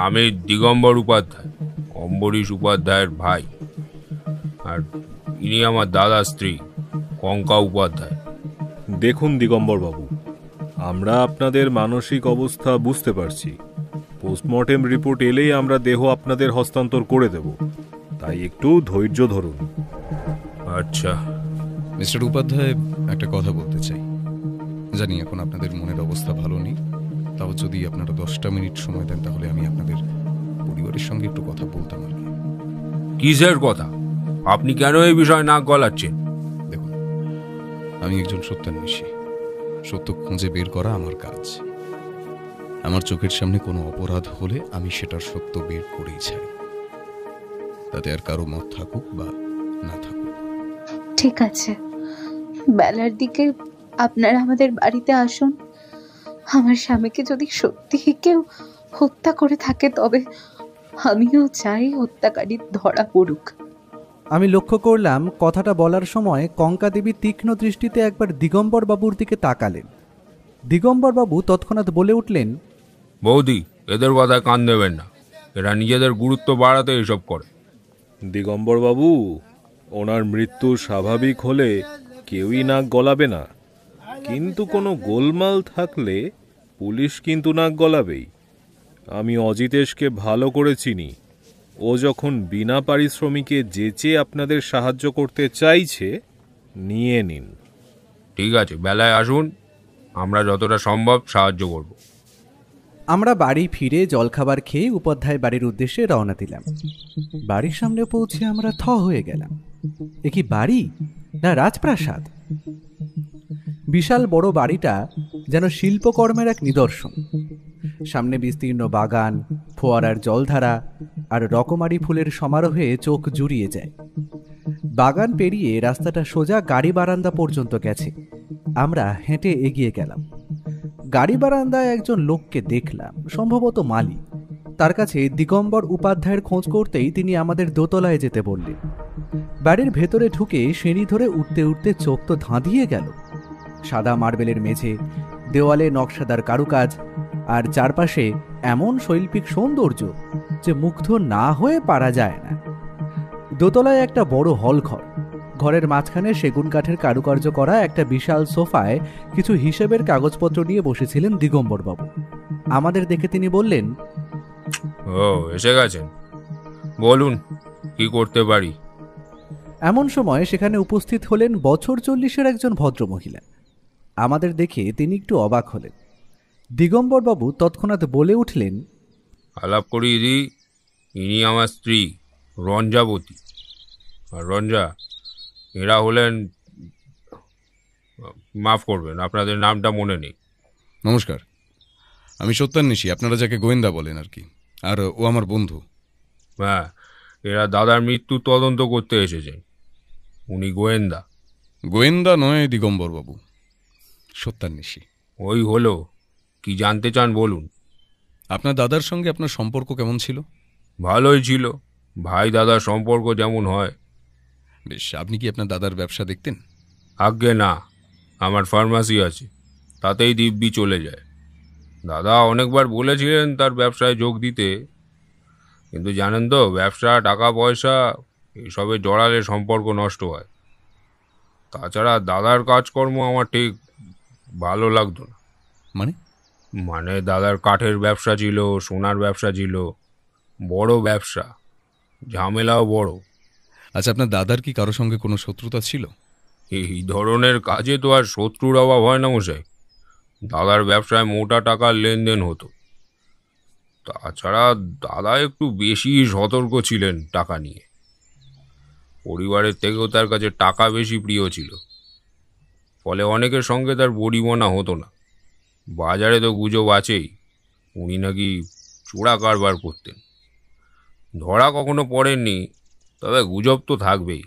আমি দিগম্বর উপাধ্যায়, অম্বরীশ উপাধ্যায়ের ভাই, আর ইনি আমার দাদার স্ত্রী কঙ্কা উপাধ্যায়। দেখুন দিগম্বর বাবু, আমরা আপনাদের মানসিক অবস্থা বুঝতে পারছি। পোস্টমর্টেম রিপোর্ট এলেই আমরা দেহ আপনাদের হস্তান্তর করে দেব, তাই একটু ধৈর্য ধরুন। আচ্ছা মিস্টার উপাধ্যায়, একটা কথা বলতে চাই। জানি এখন আপনাদের মনের অবস্থা ভালো নেই, তাও যদি আপনারা 10টা মিনিট সময় দেন তাহলে আমি আপনাদের পরিবারের সঙ্গে একটু কথা বলতাম আর কি। কিসের কথা? আপনি কেন এই বিষয়ে নাক গলাচ্ছেন? দেখুন, আমি একজন সত্যান্বেষী। সত্য খুঁজে বের করা আমার কাজ। আমার চোখের সামনে কোনো অপরাধ হলে আমি সেটার সত্য বের করেই ছাড়ি। তাতে আর কারো মত থাকুক বা না থাকুক। ঠিক আছে, বেলার দিকে আপনারা আমাদের বাড়িতে আসুন। আমার স্বামীকে যদি সত্যি কেউ হত্যা করে থাকে তবে আমিও চাই হত্যাকারী ধরা পড়ুক। আমি লক্ষ্য করলাম কথাটা বলার সময় কঙ্কা দেবী তীক্ষ্ণ দৃষ্টিতে একবার দিগম্বর বাবুর দিকে তাকালেন। দিগম্বর বাবু তৎক্ষণাৎ বলে উঠলেন, বৌদি, এদের কথায় কান দেবেন না, এরা নিজেদের গুরুত্ব বাড়াতে এসব করে। দিগম্বরবাবু, ওনার মৃত্যু স্বাভাবিক হলে কেউই নাক গলাবে না, কিন্তু কোনো গোলমাল থাকলে পুলিশ কিন্তু নাক গলাবেই। আমি অজিতেশকে ভালো করে চিনি। ও যখন বিনা পারিশ্রমিকে যেচে আপনাদের সাহায্য করতে চাইছে, নিয়ে নিন। ঠিক আছে, বেলায় আসুন, আমরা যতটা সম্ভব সাহায্য করব। আমরা বাড়ি ফিরে জলখাবার খেয়ে উপাধ্যায় বাড়ির উদ্দেশ্যে রওনা দিলাম। বাড়ির সামনে পৌঁছে আমরা থ হয়ে গেলাম। এ কি বাড়ি না রাজপ্রাসাদ? বিশাল বড় বাড়িটা যেন শিল্পকর্মের এক নিদর্শন। সামনে বিস্তীর্ণ বাগান, ফোয়ারার জলধারা আর রকমারি ফুলের সমারোহে চোখ জুড়িয়ে যায়। বাগান পেরিয়ে রাস্তাটা সোজা গাড়ি বারান্দা পর্যন্ত গেছে। আমরা হেঁটে এগিয়ে গেলাম। গাড়ি বারান্দায় একজন লোককে দেখলাম, সম্ভবত মালি। তার কাছে দিগম্বর উপাধ্যায়ের খোঁজ করতেই তিনি আমাদের দোতলায় যেতে বললেন। বাড়ির ভেতরে ঢুকে সিঁড়ি ধরে উঠতে উঠতে চোখ তো ধাঁধিয়ে গেল। সাদা মার্বেলের মেঝে, দেওয়ালে নকশাদার কারুকাজ, আর চারপাশে এমন শৈল্পিক সৌন্দর্য যে মুগ্ধ না হয়ে পারা যায় না। দোতলায় একটা বড় হল ঘর। ঘরের মাঝখানে সেগুন কাঠের কারুকার্য করা একটা বিশাল সোফায় কিছু হিসেবের কাগজপত্র নিয়ে বসেছিলেন দিগম্বরবাবু। আমাদের দেখে তিনি বললেন, ও, এসে গেছেন, বলুন কি করতে পারি। এমন সময় সেখানে উপস্থিত হলেন বছর 40-এর একজন ভদ্রমহিলা। আমাদের দেখে তিনি একটু অবাক হলেন। দিগম্বরবাবু তৎক্ষণাৎ বলে উঠলেন, আলাপ করিয়ে দিই, ইনি আমার স্ত্রী রঞ্জাবতী। আর রঞ্জা, এরা হলেন, মাফ করবেন, আপনাদের নামটা মনে নেই। নমস্কার, আমি সত্যান্বেষী, আপনারা যাকে গোয়েন্দা বলেন আর কি। আর ও আমার বন্ধু। হ্যাঁ, এরা দাদার মৃত্যু তদন্ত করতে এসেছেন। উনি গোয়েন্দা। গোয়েন্দা নয় দিগম্বরবাবু, সত্যান্বেষী। ওই হলো, কি জানতে চান বলুন। আপনার দাদার সঙ্গে আপনার সম্পর্ক কেমন ছিল? ভালোই ছিল, ভাই দাদার সম্পর্ক যেমন হয়। বেশ, আপনি কি আপনার দাদার ব্যবসা দেখতেন? আজ্ঞে না, আমার ফার্মাসি আছে, তাতেই দিব্যি চলে যায়। দাদা অনেকবার বলেছিলেন তার ব্যবসায় যোগ দিতে, কিন্তু জানেন তো, ব্যবসা, টাকা পয়সা এসবে জড়ালে সম্পর্ক নষ্ট হয়। তাছাড়া দাদার কাজকর্ম আমার ঠিক ভালো লাগতো না। মানে দাদার কাঠের ব্যবসা ছিল, সোনার ব্যবসা ছিল, বড় ব্যবসা, ঝামেলাও বড়। আচ্ছা, আপনার দাদার কি কারো সঙ্গে কোনো শত্রুতা ছিল? এই ধরনের কাজে তো আর শত্রুর অভাব হয় না মশাই। দাদার ব্যবসায় মোটা টাকার লেনদেন হতো। তাছাড়া দাদা একটু বেশি সতর্ক ছিলেন টাকা নিয়ে। পরিবারের থেকেও তার কাছে টাকা বেশি প্রিয় ছিল, ফলে অনেকের সঙ্গে তার বড়িমনা হতো না। বাজারে তো গুজব আছেই, উনি নাকি চোরা কারবার করতেন। ধরা কখনো পড়েননি, তবে গুজব তো থাকবেই।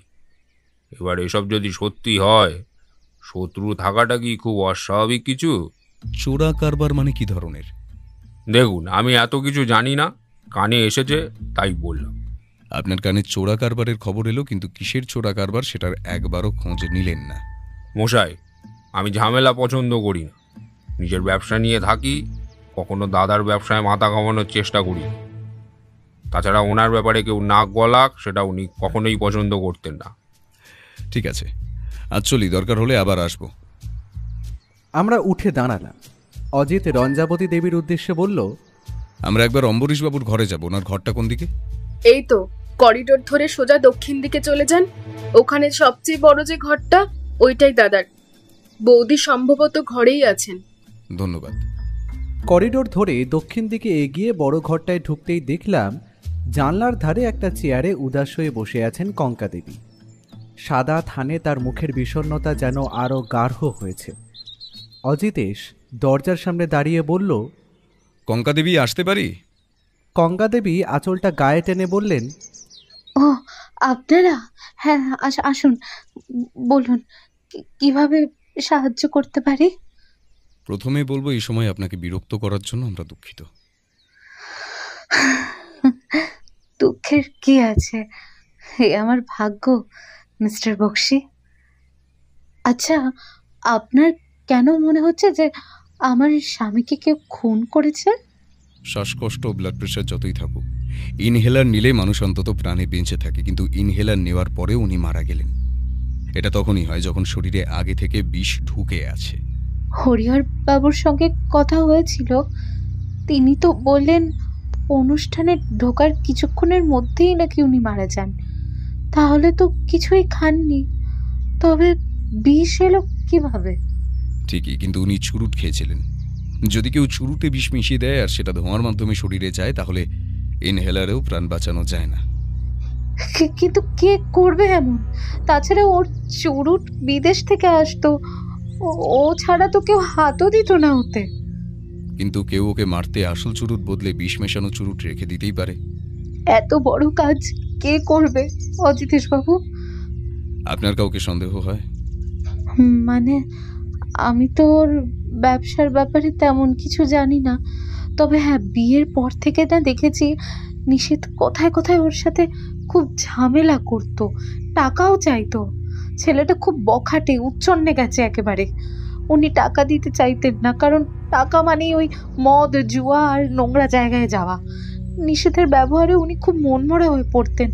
এবার এসব যদি সত্যি হয়, শত্রু থাকাটা কি খুব অস্বাভাবিক কিছু? চোরা কারবার মানে কি ধরনের? দেখুন, আমি এত কিছু জানি না, কানে এসেছে তাই বললাম। আপনার কানে চোরা কারবারের খবর এলো, কিন্তু কিসের চোরা কারবার সেটার একবারও খোঁজ নিলেন না। মশাই, আমি ঝামেলা পছন্দ করি না। নিজের ব্যবসা নিয়ে থাকি, কখনো দাদার ব্যবসায় মাথা কামানোর চেষ্টা করি। তাছাড়া ওনার ব্যাপারে কেউ নাক গলাক, সেটা উনি কখনোই পছন্দ করতেন না। ঠিক আছে, আজ চলি, দরকার হলে আবার আসবো। আমরা উঠে দাঁড়ালাম। অজিত রঞ্জাবতী দেবীর উদ্দেশ্যে বলল, আমরা একবার অম্বরীশবাবুর ঘরে যাব। ওনার ঘরটা কোন দিকে? এই তো, করিডোর ধরে সোজা দক্ষিণ দিকে চলে যান। ওখানে সবচেয়ে বড় যে ঘরটা, ওইটাই দাদার। বৌদি সম্ভবত ঘরেই আছেন। ধন্যবাদ। করিডোর ধরে দক্ষিণ দিকে এগিয়ে বড় ঘরটায় ঢুকতেই দেখলাম জানলার ধারে একটা চেয়ারে উদাস হয়ে বসে আছেন কঙ্কা দেবী। সাদা থানে তার মুখের বিষণ্ণতা যেন আরও গাঢ় হয়েছে। অজিতেশ দরজার সামনে দাঁড়িয়ে বলল, কঙ্কা দেবী, আসতে পারি? কঙ্কা দেবী আঁচলটা গায়ে টেনে বললেন, ও আপনারা? হ্যাঁ, আসুন, বলুন কিভাবে সাহায্য করতে পারি। প্রথমে বলবো, এই সময় আপনাকে বিরক্ত করার জন্য আমরা দুঃখিত। দুঃখের কি আছে, এ আমার ভাগ্য মিস্টার বক্সি। আচ্ছা, আপনার কেন মনে হচ্ছে যে আমার স্বামীকে কেউ খুন করেছে? শ্বাসকষ্ট, ব্লাড প্রেশার যতই থাকুক, ইনহেলার নিলে মানুষ অন্তত প্রাণে বেঁচে থাকে, কিন্তু ইনহেলার নেওয়ার পরেও উনি মারা গেলেন। এটা তখনই হয় যখন শরীরে আগে থেকে বিষ ঢুকে আছে। হরিহর বাবুর সঙ্গে কথা হয়েছিল, তিনি তো বললেন অনুষ্ঠানে ঢোকার কিছুক্ষণের মধ্যেই নাকি উনি মারা যান। তাহলে তো কিছুই খাননি, তবে বিষ এলো কিভাবে? ঠিকই, কিন্তু উনি চুরুট খেয়েছিলেন। যদি কেউ চুরুটে বিষ মিশিয়ে দেয় আর সেটা ধোঁয়ার মাধ্যমে শরীরে যায়, তাহলে ইনহেলারেও প্রাণ বাঁচানো যায় না। কিন্তু কে করবে এমন? তাছাড়া ওর চুরুট বিদেশ থেকে আসতো, ও ছাড়া তো কেউ হাতও দিত না ওতে। কিন্তু কেউ ওকে মারতে আসল চুরুট বদলে বিষ মেশানো চুরুট রেখে দিতেই পারে। এত বড় কাজ কে করবে অজিতেশ বাবু? আপনার কাউকে সন্দেহ হয়? মানে আমি তো ওর ব্যবসার ব্যাপারে তেমন কিছু জানি না, তবে হ্যাঁ, বিয়ের পর থেকে না দেখেছি নিশীথ কথায় কথায় ওর সাথে খুব ঝামেলা করতো, টাকাও চাইতো। ছেলেটা খুব বখাটে, উচ্ছন্নে গেছে একেবারে। উনি টাকা দিতে চাইতেন না, কারণ টাকা মানেই ওই মদ, জুয়া আর নোংরা জায়গায় যাওয়া। নিশীথের ব্যবহারে উনি খুব মনমরা হয়ে পড়তেন।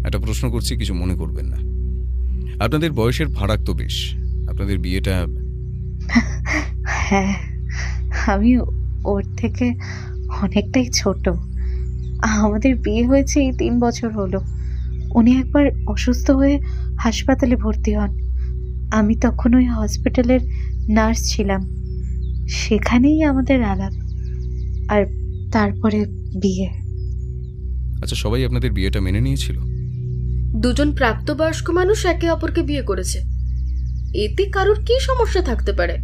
একটা প্রশ্ন করছি, কিছু মনে করবেন না। আপনাদের বয়সের ফারাক তো বেশ, আপনাদের বিয়েটা... হ্যাঁ, আমি ওর থেকে অনেকটাই ছোট। আমাদের বিয়ে হয়েছে এই 3 বছর হলো। উনি একবার অসুস্থ হয়ে হাসপাতালে ভর্তি হন। আমি তখন ওই হসপিটালের নার্স ছিলাম, সেখানেই আমাদের আলাপ, আর তারপরে বিয়ে। আচ্ছা, সবাই আপনাদের বিয়েটা মেনে নিয়েছিল? দুজন প্রাপ্তবয়স্ক মানুষ একে অপরকে বিয়ে করেছে, এতে কারোর কি সমস্যা থাকতে পারে?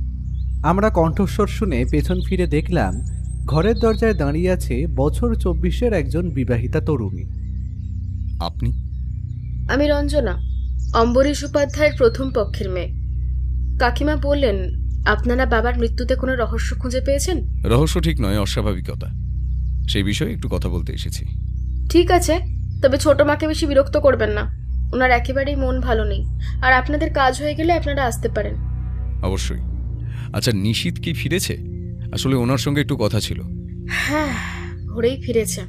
আমরা কণ্ঠস্বর শুনে পেছন ফিরে দেখলাম ঘরের দরজায় দাঁড়িয়ে আছে বছর 24-এর একজন বিবাহিতা তরুণী। আপনি? আমি রঞ্জনা, অম্বরীশ উপাধ্যায়ের প্রথম পক্ষের মেয়ে। কাকিমা বললেন আপনারা বাবার মৃত্যুতে কোনো রহস্য খুঁজে পেয়েছেন। রহস্য ঠিক নয়, অস্বাভাবিকতা। সেই বিষয়ে একটু কথা বলতে এসেছি। ঠিক আছে, তবে ছোট মাকে বেশি বিরক্ত করবেন না, ওনার একেবারেই মন ভালো নেই। আর আপনাদের কাজ হয়ে গেলে আপনারা আসতে পারেন। অবশ্যই। আচ্ছা, নিশীথ কি ফিরেছে? আসলে ওনার সঙ্গে একটু কথা ছিল। হ্যাঁ, ভোরেই ফিরেছে,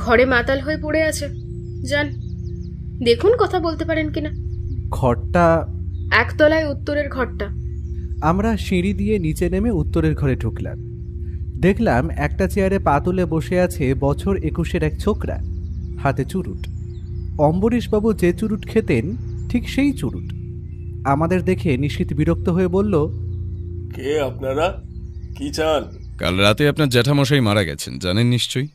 ঘরে মাতাল হয়ে পড়ে আছে। যান, দেখুন কথা বলতে পারেন কিনা। ঘরটা? একতলায় উত্তরের ঘরটা। আমরা সিঁড়ি দিয়ে নিচে নেমে উত্তরের ঘরে ঢুকলাম। দেখলাম একটা চেয়ারে পা তুলে বসে আছে বছর 21-এর এক ছোকরা, হাতে চুরুট। অম্বরীশবাবু যে চুরুট খেতেন ঠিক সেই চুরুট। আমাদের দেখে নিশীথ বিরক্ত হয়ে বলল, কে আপনারা, কি চান? কাল রাতে আপনার জ্যাঠামশাই মারা গেছেন, জানেন নিশ্চয়ই?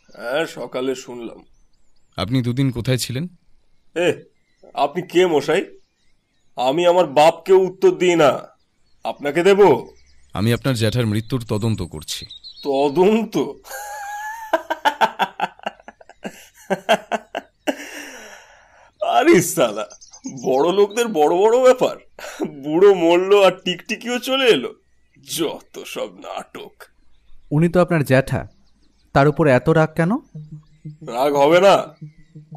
হ্যাঁ, সকালে শুনলাম। আপনি দুদিন কোথায় ছিলেন? আপনি কে মশাই? আমি আমার বাপকে উত্তর দিই না, আপনাকে দেব? আমি আপনার জ্যাঠার মৃত্যুর তদন্ত করছি। তদন্ত? আরে সালা, বড় লোকদের বড় বড় ব্যাপার। বুড়ো মরলো আর টিকটিকিও চলে এলো, যত সব নাটক। উনি তো আপনার জ্যাঠা, তার উপর এত রাগ কেন? রাগ হবে না?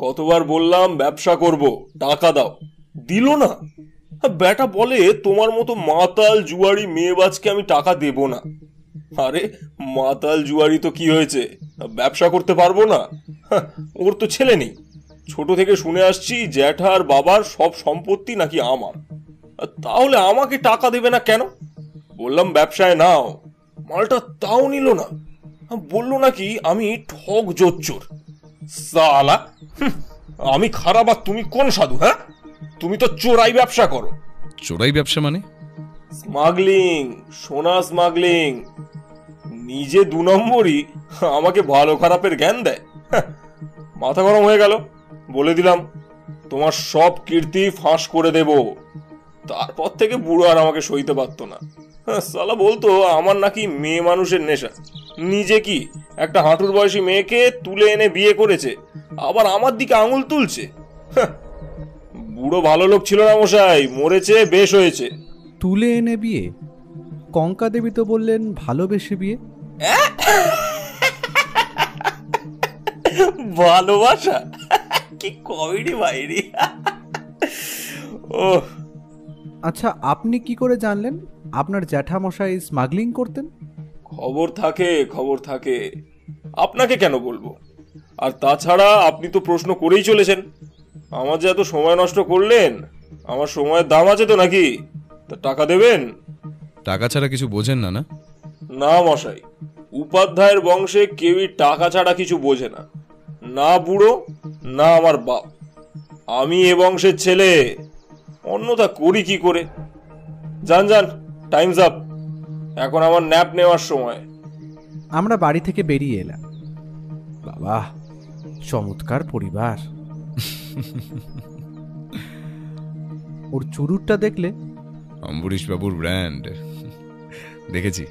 কতবার বললাম ব্যবসা করব, টাকা দাও, দিল না। বেটা বলে তোমার মতো মাতাল জুয়ারি মেয়েবাজকে আমি টাকা দেব না। আরে মাতাল জুয়ারি তো কি হয়েছে, ব্যবসা করতে পারবো না? ওর তো ছেলে নেই। ছোট থেকে শুনে আসছি জ্যাঠার বাবার সব সম্পত্তি নাকি আমার, তাহলে আমাকে টাকা দেবে না কেন? বললাম ব্যবসায় নাও, মালটা তাও নিল না। বললো নাকি আমি ঠক জোচ্চোর। সালা, আমি খারাপ আর তুমি কোন সাধু? হ্যাঁ, তুমি তো চোরাই ব্যবসা করো। চোরাই ব্যবসা মানে? স্মাগলিং, সোনা স্মাগলিং। নিজে 2 নম্বরই আমাকে ভালো খারাপের জ্ঞান দেয়। মাথা গরম হয়ে গেল, বলে দিলাম তোমার সব কীর্তি ফাঁস করে দেব। তারপর থেকে বুড়ো আর আমাকে সইতে পারতো না। সালা বলতো আমার নাকি মেয়ে মানুষের নেশা। নিজে কি একটা হাঁটুর বয়সী মেয়েকে তুলে এনে বিয়ে করেছে, আবার আমার দিকে আঙুল তুলছে। বুড়ো ভালো লোক ছিল না মশাই, মরেছে, বেশ হয়েছে। তুলে এনে বিয়ে? কঙ্কা দেবী তো বললেন ভালোবেসে বিয়ে। ভালোবাসা? কি কমেডি বাইরি। ও আচ্ছা, আপনি কি করে জানলেন আপনার জ্যাঠামশাই স্মাগলিং করতেন? খবর থাকে, খবর থাকে, আপনাকে কেন বলবো? আর তাছাড়া আপনি তো প্রশ্ন করেই চলেছেন। আমার যে এত সময় নষ্ট করলেন, আমার সময়ের দাম আছে তো নাকি? তা টাকা দেবেন? টাকা ছাড়া কিছু বোঝেন না? না না মশাই, উপাধ্যায়ের বংশে কেউই টাকা ছাড়া কিছু বোঝে না, না বুড়ো না আমার বাপ। আমি এ বংশের ছেলে, অন্যথা করি কি করে? যান যান, টাইমস আপ, এখন আমার ন্যাপ নেওয়ার সময়। আমরা বাড়ি থেকে বেরিয়ে এলাম। বাবা, চমৎকার পরিবার। ওর চুরুটটা দেখলে? অম্বরীশ বাবুর ব্র্যান্ড, দেখেছি।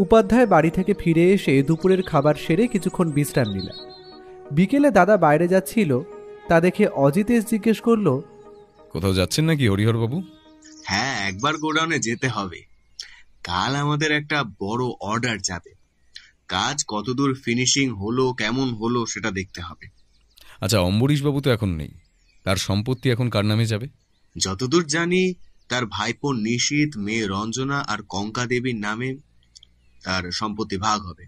উপাধ্যায় বাড়ি থেকে ফিরে এসে দুপুরের খাবার সেরে কিছুক্ষণ বিশ্রাম নিলাম। বিকেলে দাদা বাইরে যাচ্ছিল, তা দেখে অজিতেশ জিজ্ঞেস করলো, কোথাও যাচ্ছেন নাকি হরিহর বাবু? হ্যাঁ, একবার গোডাউনে যেতে হবে। কাল আমাদের একটা বড় অর্ডার যাবে। কাজ কতদূর ফিনিশিং হলো, কেমন হলো সেটা দেখতে হবে। আচ্ছা, অম্বরীশ বাবু তো এখন নেই, তার সম্পত্তি এখন কার নামে যাবে? যতদূর জানি তার ভাইপো নিশীথ, মেয়ে রঞ্জনা আর কঙ্কা দেবীর নামে তার সম্পত্তি ভাগ হবে।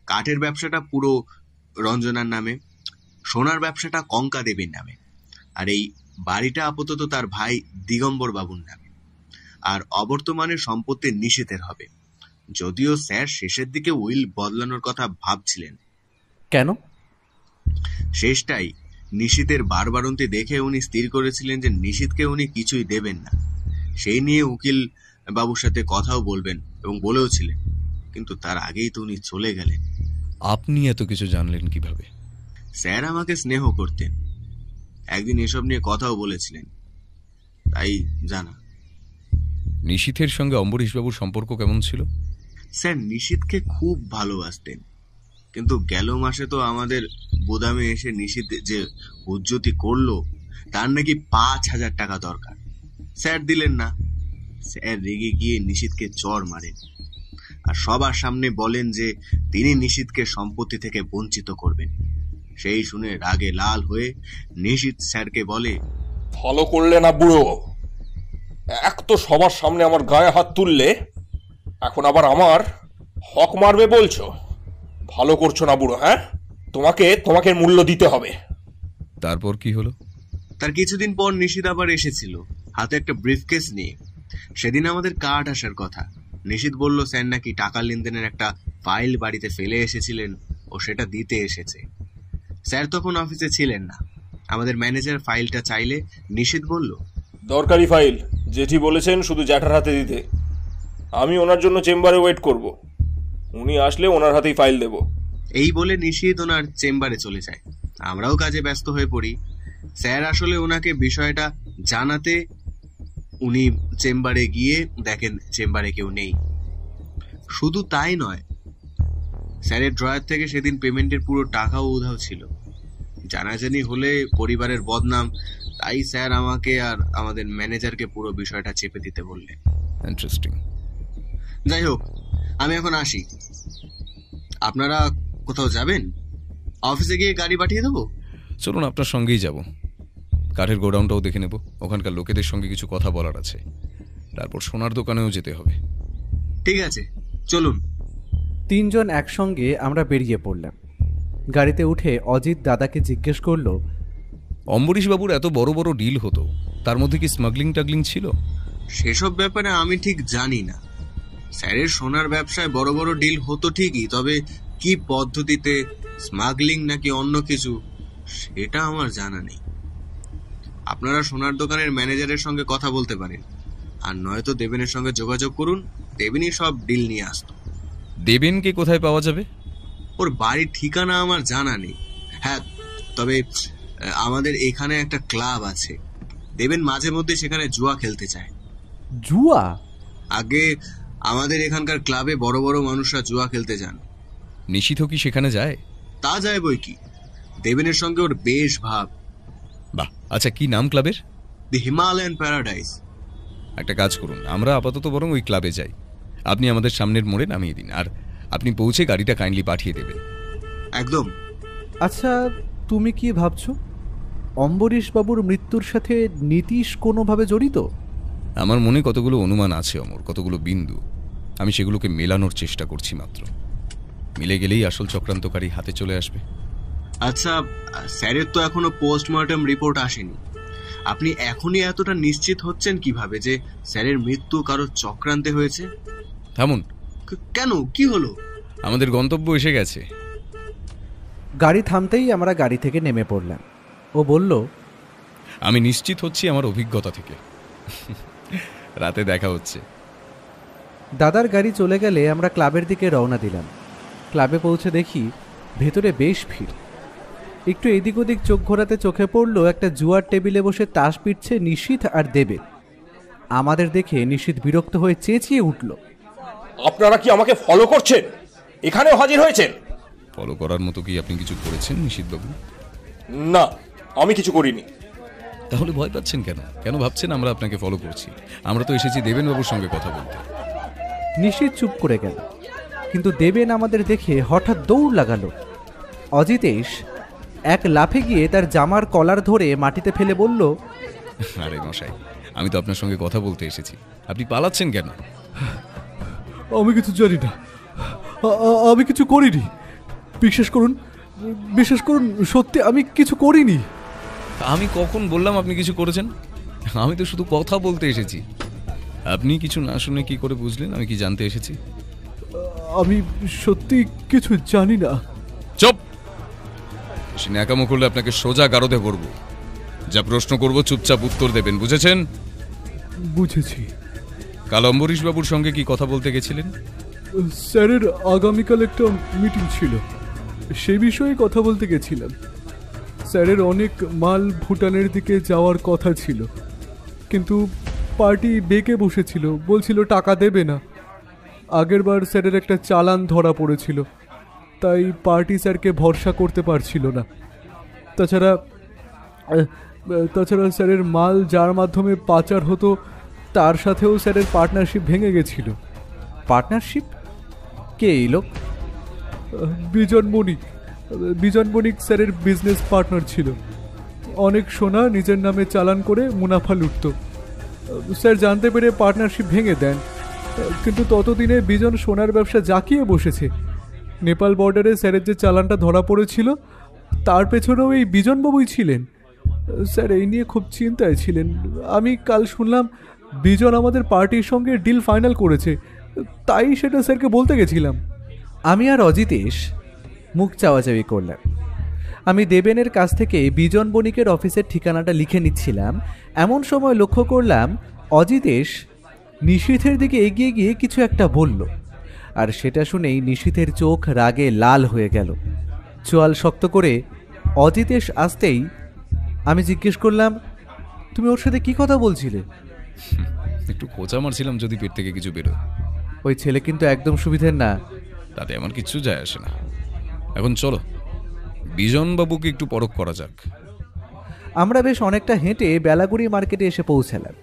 কাঠের ব্যবসাটা পুরো রঞ্জনার নামে, সোনার ব্যবসাটা কঙ্কা দেবীর নামে, আর এই বাড়িটা আপাতত তার ভাই দিগম্বর বাবুর নামে। আর অবর্তমানে সম্পত্তি নিশীথের হবে, যদিও স্যার শেষের দিকে উইল বদলানোর কথা ভাবছিলেন। কেন? শেষটাই নিশীথের বারবারন্তি দেখে উনি স্থির করেছিলেন যে নিশীথকে উনি কিছুই দেবেন না। সেই নিয়ে উকিল বাবুর সাথে কথাও বলবেন এবং বলেও ছিলেন, কিন্তু তার আগেই তো উনি চলে গেলেন। আপনি এত কিছু জানলেন কিভাবে? স্যার আমাকে স্নেহ করতেন, একদিন এসব নিয়ে কথাও বলেছিলেন, তাই জানা। নিশীথের সঙ্গে অম্বরীশ বাবুর সম্পর্ক কেমন ছিল? স্যার নিশীথকে খুব ভালোবাসতেন, কিন্তু গেল মাসে তো আমাদের গোদামে এসে নিশীথ যে উজ্জতি করলো, তার নাকি 5,000 টাকা দরকার। স্যার দিলেন না। স্যার রেগে গিয়ে নিশীথকে চড় মারেন আর সবার সামনে বলেন যে তিনি নিশীথকে সম্পত্তি থেকে বঞ্চিত করবেন। সেই শুনে রাগে লাল হয়ে নিশীথ স্যারকে বলে, ভালো করলে না বুড়ো, এক তো সবার সামনে আমার গায়ে হাত তুললে, এখন আবার আমার হক মারবে বলছো? ভালো করছো না বুড়ো। হ্যাঁ, তোমাকে মূল্য দিতে হবে। তারপর কি হলো? তার কিছুদিন পর নিশীথ আবার এসেছিল, হাতে একটা ব্রিফকেস নিয়ে। সেদিন আমাদের কার্ড আসার কথা। নিশীথ বলল স্যার নাকি টাকা লেনদেনের একটা ফাইল বাড়িতে ফেলে এসেছিলেন, ও সেটা দিতে এসেছে। স্যার তখন অফিসে ছিলেন না। আমাদের ম্যানেজার ফাইলটা চাইলে নিশীথ বলল, দরকারি ফাইল, জেঠি বলেছেন শুধু জ্যাঠার হাতে দিতে। আমি ওনার জন্য চেম্বারে ওয়েট করব, উনি আসলে ওনার হাতেই ফাইল দেব। এই বলে নিশীথ ওনার চেম্বারে চলে যায়। আমরাও কাজে ব্যস্ত হয়ে পড়ি। স্যার আসলে ওনাকে বিষয়টা জানাতে উনি চেম্বারে গিয়ে দেখেন চেম্বারে কেউ নেই। শুধু তাই নয়, স্যারের ড্রয়ার থেকে সেদিন পেমেন্টের পুরো টাকাও উধাও ছিল। জানাজানি হলে পরিবারের বদনাম, তাই স্যার আমাকে আর আমাদের ম্যানেজারকে পুরো বিষয়টা চেপে দিতে বললেন। ইন্টারেস্টিং। যাই হোক, আমি এখন আসি। আপনারা কোথাও যাবেন? অফিসে গিয়ে গাড়ি পাঠিয়ে দেবো? চলুন, আপনার সঙ্গেই যাব। কাঠের গোডাউনটাও দেখে নেব, ওখানকার লোকেদের সঙ্গে কিছু কথা বলার আছে। তারপর সোনার দোকানেও যেতে হবে। ঠিক আছে, চলুন। তিনজন একসঙ্গে আমরা বেরিয়ে পড়লাম। গাড়িতে উঠে অজিত দাদাকে জিজ্ঞেস করলো, অম্বরীশ বাবুর এত বড় বড় ডিল হতো, তার মধ্যে কি স্মাগলিং টাগলিং ছিল? সেসব ব্যাপারে আমি ঠিক জানি না। স্যারের সোনার ব্যবসায় বড় বড় ডিল হতো ঠিকই, তবে কি পদ্ধতিতে, স্মাগলিং নাকি অন্য কিছু, সেটা আমার জানা নেই। আপনারা সোনার দোকানের ম্যানেজারের সঙ্গে কথা বলতে পারেন, আর নয়তো দেবেনের সঙ্গে যোগাযোগ করুন। দেবেনই সব ডিল নিয়ে আসতো। দেবেনকে কোথায় পাওয়া যাবে? ওর বাড়ির ঠিকানা আমার জানা নেই। হ্যাঁ, তবে আমাদের এখানে একটা ক্লাব আছে। দেবেন মাঝে মধ্যে সেখানে জুয়া খেলতে চায়। জুয়া? আগে আমাদের এখানকার ক্লাবে বড় বড় মানুষরা জুয়া খেলতে যান। নিশীথ কি সেখানে যায়? তা যায় বই কি, দেবেনের সঙ্গে ওর বেশ ভাব। বাহ, আচ্ছা কি নাম ক্লাবের? দি হিমালয়ান প্যারাডাইস। একটা কাজ করুন, আমরা আপাতত বরং ওই ক্লাবে যাই। আপনি আমাদের সামনের মোড়ে নামিয়ে দিন, আর আপনি পৌঁছে গাড়িটা কাইন্ডলি পাঠিয়ে দেবেন। একদম। আচ্ছা, তুমি কি ভাবছো অম্বরীশ বাবুর মৃত্যুর সাথে নীতিশ কোনোভাবে জড়িত? আমার মনে কতগুলো অনুমান আছে অমর, কতগুলো বিন্দু। আমি সেগুলোকে মেলানোর চেষ্টা করছি মাত্র। মিলে গেলেই আসল চক্রান্তকারী হাতে চলে আসবে। আচ্ছা, স্যারের তো এখনো পোস্টমর্টম রিপোর্ট আসেনি। আপনি এখনই এতটা নিশ্চিত হচ্ছেন কিভাবে যে স্যারের মৃত্যু কারো চক্রান্তে হয়েছে? থামুন। কেন, কি হলো? আমাদের গন্তব্য এসে গেছে। গাড়ি থামতেই আমরা গাড়ি থেকে নেমে পড়লাম। ও বলল, আমি নিশ্চিত হচ্ছি আমার অভিজ্ঞতা থেকে। রাতে দেখা হচ্ছে। দাদার গাড়ি চলে গেলে আমরা ক্লাবের দিকে রওনা দিলাম। ক্লাবে পৌঁছে দেখি ভেতরে বেশ ভিড়। একটু এদিক ওদিক চোখ ঘোরাতে চোখে পড়ল একটা জুয়ার টেবিলে বসে তাস পিটছে নিশীথ আর দেবে। আমাদের দেখে নিশীথ বিরক্ত হয়ে চেঁচিয়ে উঠল, আপনারা কি আমাকে ফলো করছেন? এখানেও হাজির হয়েছেন? ফলো করার মতো কি আপনি কিছু করেছেন নিশীথবাবু? না, আমি কিছু করিনি। তাহলে ভয় পাচ্ছেন কেন? কেন ভাবছেন আমরা আপনাকে ফলো করছি? আমরা তো এসেছি দেবেনবাবুর সঙ্গে কথা বলতে। নিশীথ চুপ করে গেল, কিন্তু দেবেন আমাদের দেখে হঠাৎ দৌড় লাগালো। অজিতেশ এক লাফে গিয়ে তার জামার কলার ধরে মাটিতে ফেলে বলল, আরে মশাই, আমি তো আপনার সঙ্গে কথা বলতে এসেছি, আপনি পালাচ্ছেন কেন? আমি কিছু জানি না, আমি কিছু করিনি। বিশ্বাস করুন, সত্যি আমি কিছু করিনি। আমি কখন বললাম আপনি কিছু করেছেন? আমি তো শুধু কথা বলতে এসেছি। আপনি কিছু না শুনে কি করে বুঝলেন আমি কি জানতে এসেছি? আমি সত্যি কিছু জানি না। চুপ! বেশি ন্যাকামো করলে আপনাকে সোজা গারদে করব। যা প্রশ্ন করব চুপচাপ উত্তর দেবেন, বুঝেছেন? বুঝেছি। কাল অম্বরীশবাবুর সঙ্গে কি কথা বলতে গেছিলেন? স্যারের আগামীকাল একটা মিটিং ছিল, সে বিষয়ে কথা বলতে গেছিলাম। স্যারের অনেক মাল ভুটানের দিকে যাওয়ার কথা ছিল, কিন্তু পার্টি বেঁকে বসেছিল, বলছিল টাকা দেবে না। আগেরবার স্যারের একটা চালান ধরা পড়েছিল, তাই পার্টি স্যারকে ভরসা করতে পারছিল না। তাছাড়া স্যারের মাল যার মাধ্যমে পাচার হতো তার সাথেও স্যারের পার্টনারশিপ ভেঙে গেছিল। পার্টনারশিপ? কে এই লোক? বিজন বণিক স্যারের বিজনেস পার্টনার ছিল। অনেক সোনা নিজের নামে চালান করে মুনাফা লুটত। স্যার জানতে পেরে পার্টনারশিপ ভেঙে দেন, কিন্তু ততদিনে বিজন সোনার ব্যবসা জাকিয়ে বসেছে। নেপাল বর্ডারে স্যারের যে চালানটা ধরা পড়েছিল তার পেছনেও এই বিজনবাবুই ছিলেন। স্যার এই নিয়ে খুব চিন্তায় ছিলেন। আমি কাল শুনলাম বিজন আমাদের পার্টির সঙ্গে ডিল ফাইনাল করেছে, তাই সেটা স্যারকে বলতে গেছিলাম। আমি আর অজিতেশ মুখ চাওয়াচাওয়ি করলাম। আমি দেবেনের কাছ থেকে বিজন বণিকের অফিসের ঠিকানাটা লিখে নিচ্ছিলাম, এমন সময় লক্ষ্য করলাম অজিতেশ নিশীথের দিকে এগিয়ে গিয়ে কিছু একটা বলল, আর সেটা শুনেই নিশীথের চোখ রাগে লাল হয়ে গেল। চোয়াল শক্ত করে অজিতেশ আসতেই আমি জিজ্ঞেস করলাম, তুমি ওর সাথে কি কথা বলছিলে? একটু খোঁচা মারছিলাম যদি পেট থেকে কিছু বেরোয়। ওই ছেলে কিন্তু একদম সুবিধের না। তাতে আমার কিচ্ছু যায় আসে না। এখন চলো বিজনবাবুকে একটু পরখ করা যাক। আমরা বেশ অনেকটা হেঁটে বেলাগুড়ি মার্কেটে এসে পৌঁছালাম।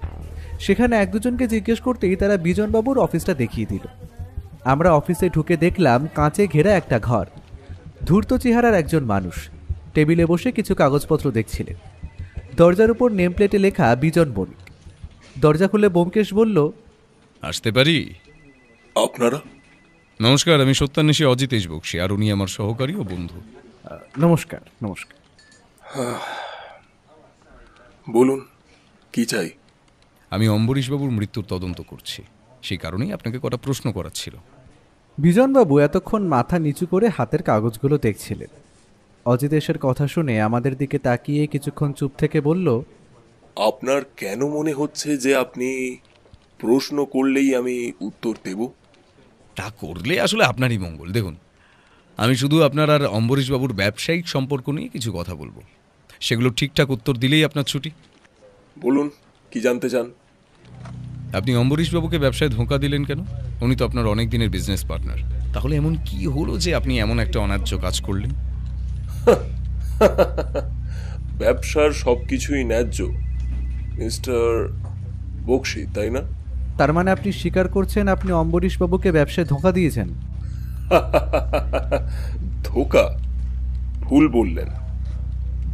সেখানে এক দুজনকে জিজ্ঞেস করতেই তারা বিজনবাবুর অফিসটা দেখিয়ে দিল। আমরা অফিসে ঢুকে দেখলাম কাঁচে ঘেরা একটা ঘর। ধূর্ত চেহারার একজন মানুষ টেবিলে বসে কিছু কাগজপত্র দেখছিলেন। দরজার উপর নেম প্লেটে লেখা বিজন বণিক। দরজা খুলে ব্যোমকেশ বলল, আসতে পারি? আপনারা? নমস্কার, আমি সত্যান্বেষী অজিতেশ বক্সী, আর উনি আমার সহকারী ও বন্ধু। নমস্কার। নমস্কার। বলুন, কি চাই? আমি অম্বরীশবাবুর মৃত্যুর তদন্ত করছি, সেই কারণেই আপনাকে কটা প্রশ্ন করার ছিল। বিজনবাবু এতক্ষণ মাথা নিচু করে হাতের কাগজগুলো দেখছিলেন। অজিতেশের কথা শুনে আমাদের দিকে তাকিয়ে কিছুক্ষণ চুপ থেকে বলল, আপনার কেন মনে হচ্ছে যে আপনি প্রশ্ন করলেই আমি উত্তর দেব? তা করলে আসলে আপনারই মঙ্গল। দেখুন, আমি শুধু আপনার আর অম্বরীশবাবুর ব্যবসায়িক সম্পর্ক নিয়ে কিছু কথা বলবো, সেগুলো ঠিকঠাক উত্তর দিলেই আপনার ছুটি। বলুন, কি জানতে চান? আপনি অম্বরীশবাবুকে ব্যবসায় ধোঁকা দিলেন কেন? উনি তো আপনার অনেক দিনের বিজনেস পার্টনার। তাহলে এমন কি হলো যে আপনি এমন একটা অন্যায্য কাজ করলেন? ব্যবসার সবকিছুই ন্যায্য মিস্টার বক্সি, তাই না? তার মানে আপনি স্বীকার করছেন আপনি অম্বরীশবাবুকে ব্যবসায় ধোঁকা দিয়েছেন? ধোকা? ভুল বললেন,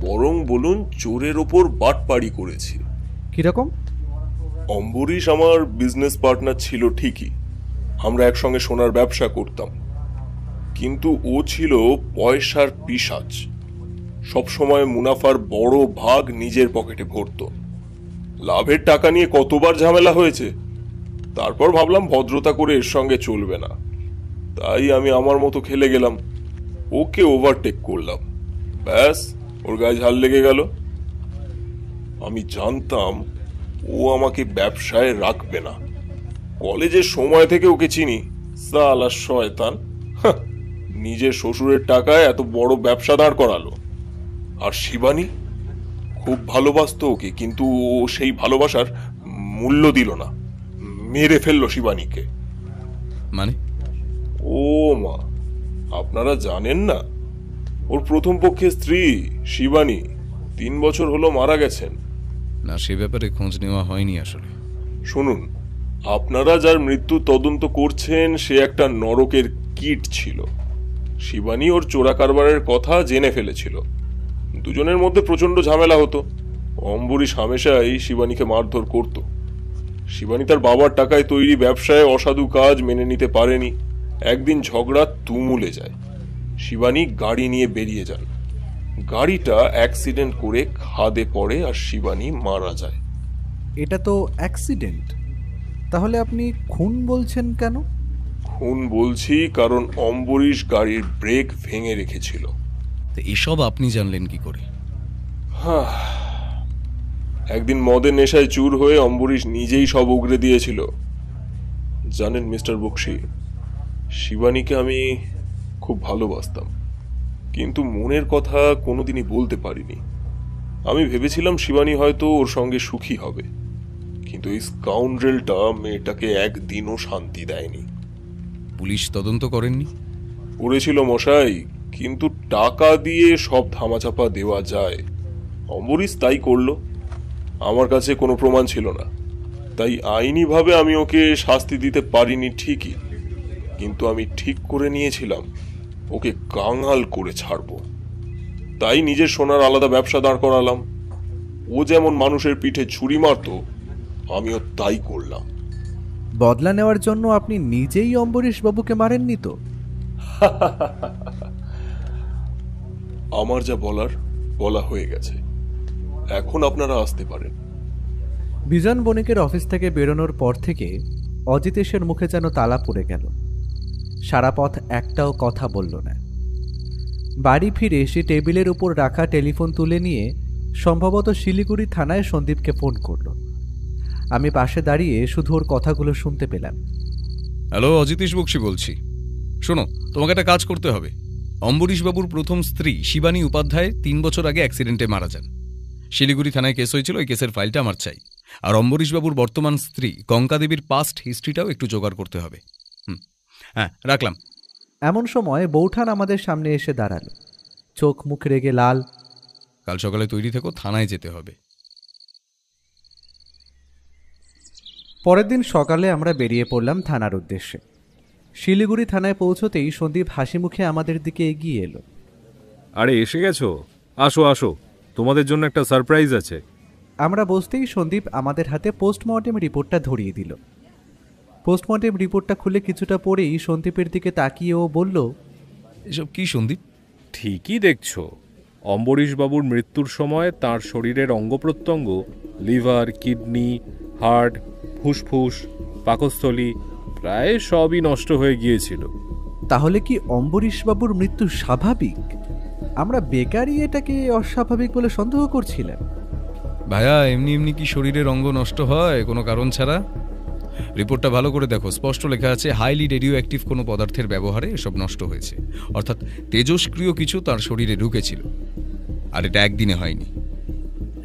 বরং বলুন চোরের ওপর বাটপাড়ি করেছি। কিরকম? অম্বরীশ আমার বিজনেস পার্টনার ছিল ঠিকই, আমরা একসঙ্গে সোনার ব্যবসা করতাম, কিন্তু ও ছিল পয়সার পিশাচ। সবসময় মুনাফার বড় ভাগ নিজের পকেটে ভরত। লাভের টাকা নিয়ে কতবার ঝামেলা হয়েছে। তারপর ভাবলাম ভদ্রতা করে এর সঙ্গে চলবে না, তাই আমি আমার মতো খেলে গেলাম, ওকে ওভারটেক করলাম, ব্যাস ওর গায়ে ঝাল লেগে গেল। আমি জানতাম ও আমাকে ব্যবসায় রাখবে না। কলেজের সময় থেকে ওকে চিনি, সালা শয়তান, নিজের শ্বশুরের টাকায় এত বড় ব্যবসা দাঁড় করালো। আর শিবানী খুব ভালোবাসতো ওকে, কিন্তু ও সেই ভালোবাসার মূল্য দিল না, মেরে ফেললো শিবানীকে। মানে? ও মা, আপনারা জানেন না, ওর প্রথম পক্ষের স্ত্রী শিবানী 3 বছর হলো মারা গেছেন। না, সে ব্যাপারে খোঁজ নেওয়া হয়নি আসলে। শুনুন, আপনারা যার মৃত্যু তদন্ত করছেন সে একটা নরকের কীট ছিল। শিবানী ওর চোরা কারবারের কথা জেনে ফেলেছিল, দুজনের মধ্যে প্রচন্ড ঝামেলা হতো। অম্বরীশ হামেশাই শিবানীকে মারধর করত। শিবানী তার বাবার টাকায় তৈরি ব্যবসায় অসাধু কাজ মেনে নিতে পারেনি। একদিন ঝগড়া তুমুলে যায়, শিবানী গাড়ি নিয়ে বেরিয়ে যান। গাড়িটা অ্যাক্সিডেন্ট করে খাদে পড়ে আর শিবানী মারা যায়। এটা তো অ্যাক্সিডেন্ট, তাহলে আপনি খুন বলছেন কেন? খুন বলছি কারণ অম্বরীশ গাড়ির ব্রেক ভেঙে রেখেছিল। তো এসব আপনি জানলেন কি করে? একদিন মদের নেশায় চুর হয়ে অম্বরীশ নিজেই সব উগরে দিয়েছিল। জানেন মিস্টার বক্সি, শিবানীকে আমি খুব ভালোবাসতাম, কিন্তু মনের কথা কোনোদিনই বলতে পারিনি। আমি ভেবেছিলাম শিবানী হয়তো ওর সঙ্গে সুখী হবে, কিন্তু এই স্কাউন্ড্রেলটা মেয়েটাকে একদিনও শান্তি দেয়নি। পুলিশ তদন্ত করেননি? করেছিল মশাই, কিন্তু টাকা দিয়ে সব ধামাচাপা দেওয়া যায়। অম্বরীশ তাই করলো। আমার কাছে কোনো প্রমাণ ছিল না, তাই আইনিভাবে আমি ওকে শাস্তি দিতে পারিনি ঠিকই, কিন্তু আমি ঠিক করে নিয়েছিলাম ওকে কাঙাল করে ছাড়বো। তাই নিজের সোনার আলাদা ব্যবসা দাঁড় করালাম। ও যেমন মানুষের পিঠে ছুরি মারত, আমিও তাই করলাম। বদলা নেওয়ার জন্য আপনি নিজেই অম্বরীশবাবুকে মারেননি তো? আমার যা বলার বলা হয়ে গেছে, এখন আপনারা আসতে পারেন। বিজন বণিকের অফিস থেকে বেরোনোর পর থেকে অজিতেশের মুখে যেন তালা পড়ে গেল। সারা পথ একটাও কথা বলল না। বাড়ি ফিরে সে টেবিলের উপর রাখা টেলিফোন তুলে নিয়ে সম্ভবত শিলিগুড়ি থানায় সন্দীপকে ফোন করল। আমি পাশে দাঁড়িয়ে শুধু ওর কথাগুলো শুনতে পেলাম। হ্যালো, অজিতেশ বক্সি বলছি। শোনো, তোমাকে একটা কাজ করতে হবে। অম্বরীশবাবুর প্রথম স্ত্রী শিবানী উপাধ্যায় 3 বছর আগে অ্যাক্সিডেন্টে মারা যান। শিলিগুড়ি থানায় কেস হয়েছিল, ওই কেসের ফাইলটা আমার চাই। আর অম্বরীশবাবুর বর্তমান স্ত্রী কঙ্কাদেবীর পাস্ট হিস্ট্রিটাও একটু জোগাড় করতে হবে। হ্যাঁ, রাখলাম। এমন সময় বৌঠান আমাদের সামনে এসে দাঁড়ালো, চোখ মুখ রেগে লাল। কাল সকালে তৈরি থেকো, থানায় যেতে হবে। পরের দিন সকালে আমরা বেরিয়ে পড়লাম থানার উদ্দেশ্যে। শিলিগুড়ি থানায় পৌঁছতেই সন্দীপ হাসি মুখে আমাদের দিকে এগিয়ে এলো। আরে এসে গেছো, আসো আসো, তোমাদের জন্য একটা সারপ্রাইজ আছে। আমরা বসতেই সন্দীপ আমাদের হাতে পোস্টমর্টেম রিপোর্টটা ধরিয়ে দিল। পোস্টমর্টেম রিপোর্টটা খুলে কিছুটা পরেই সন্দীপের দিকে তাকিয়ে ও বলল, এসব কি সন্দীপ? ঠিকই দেখছো, অম্বরীশবাবুর মৃত্যুর সময় তার শরীরের অঙ্গপ্রত্যঙ্গ, লিভার, কিডনি, হার্ট, ফুসফুস, পাকস্থলী প্রায় সবই নষ্ট হয়ে গিয়েছিল। তাহলে কি অম্বরীশবাবুর মৃত্যু স্বাভাবিক? আমরা বেকারই এটাকে অস্বাভাবিক বলে সন্দেহ করছিলাম। ভাইয়া, এমনি এমনি কি শরীরের অঙ্গ নষ্ট হয় কোনো কারণ ছাড়া? রিপোর্টটা ভালো করে দেখো, স্পষ্ট লেখা আছে হাইলি রেডিও অ্যাক্টিভ কোনো পদার্থের ব্যবহারে এসব নষ্ট হয়েছে। অর্থাৎ তেজস্ক্রিয় কিছু তার শরীরে ঢুকেছিল, আর এটা একদিনে হয়নি।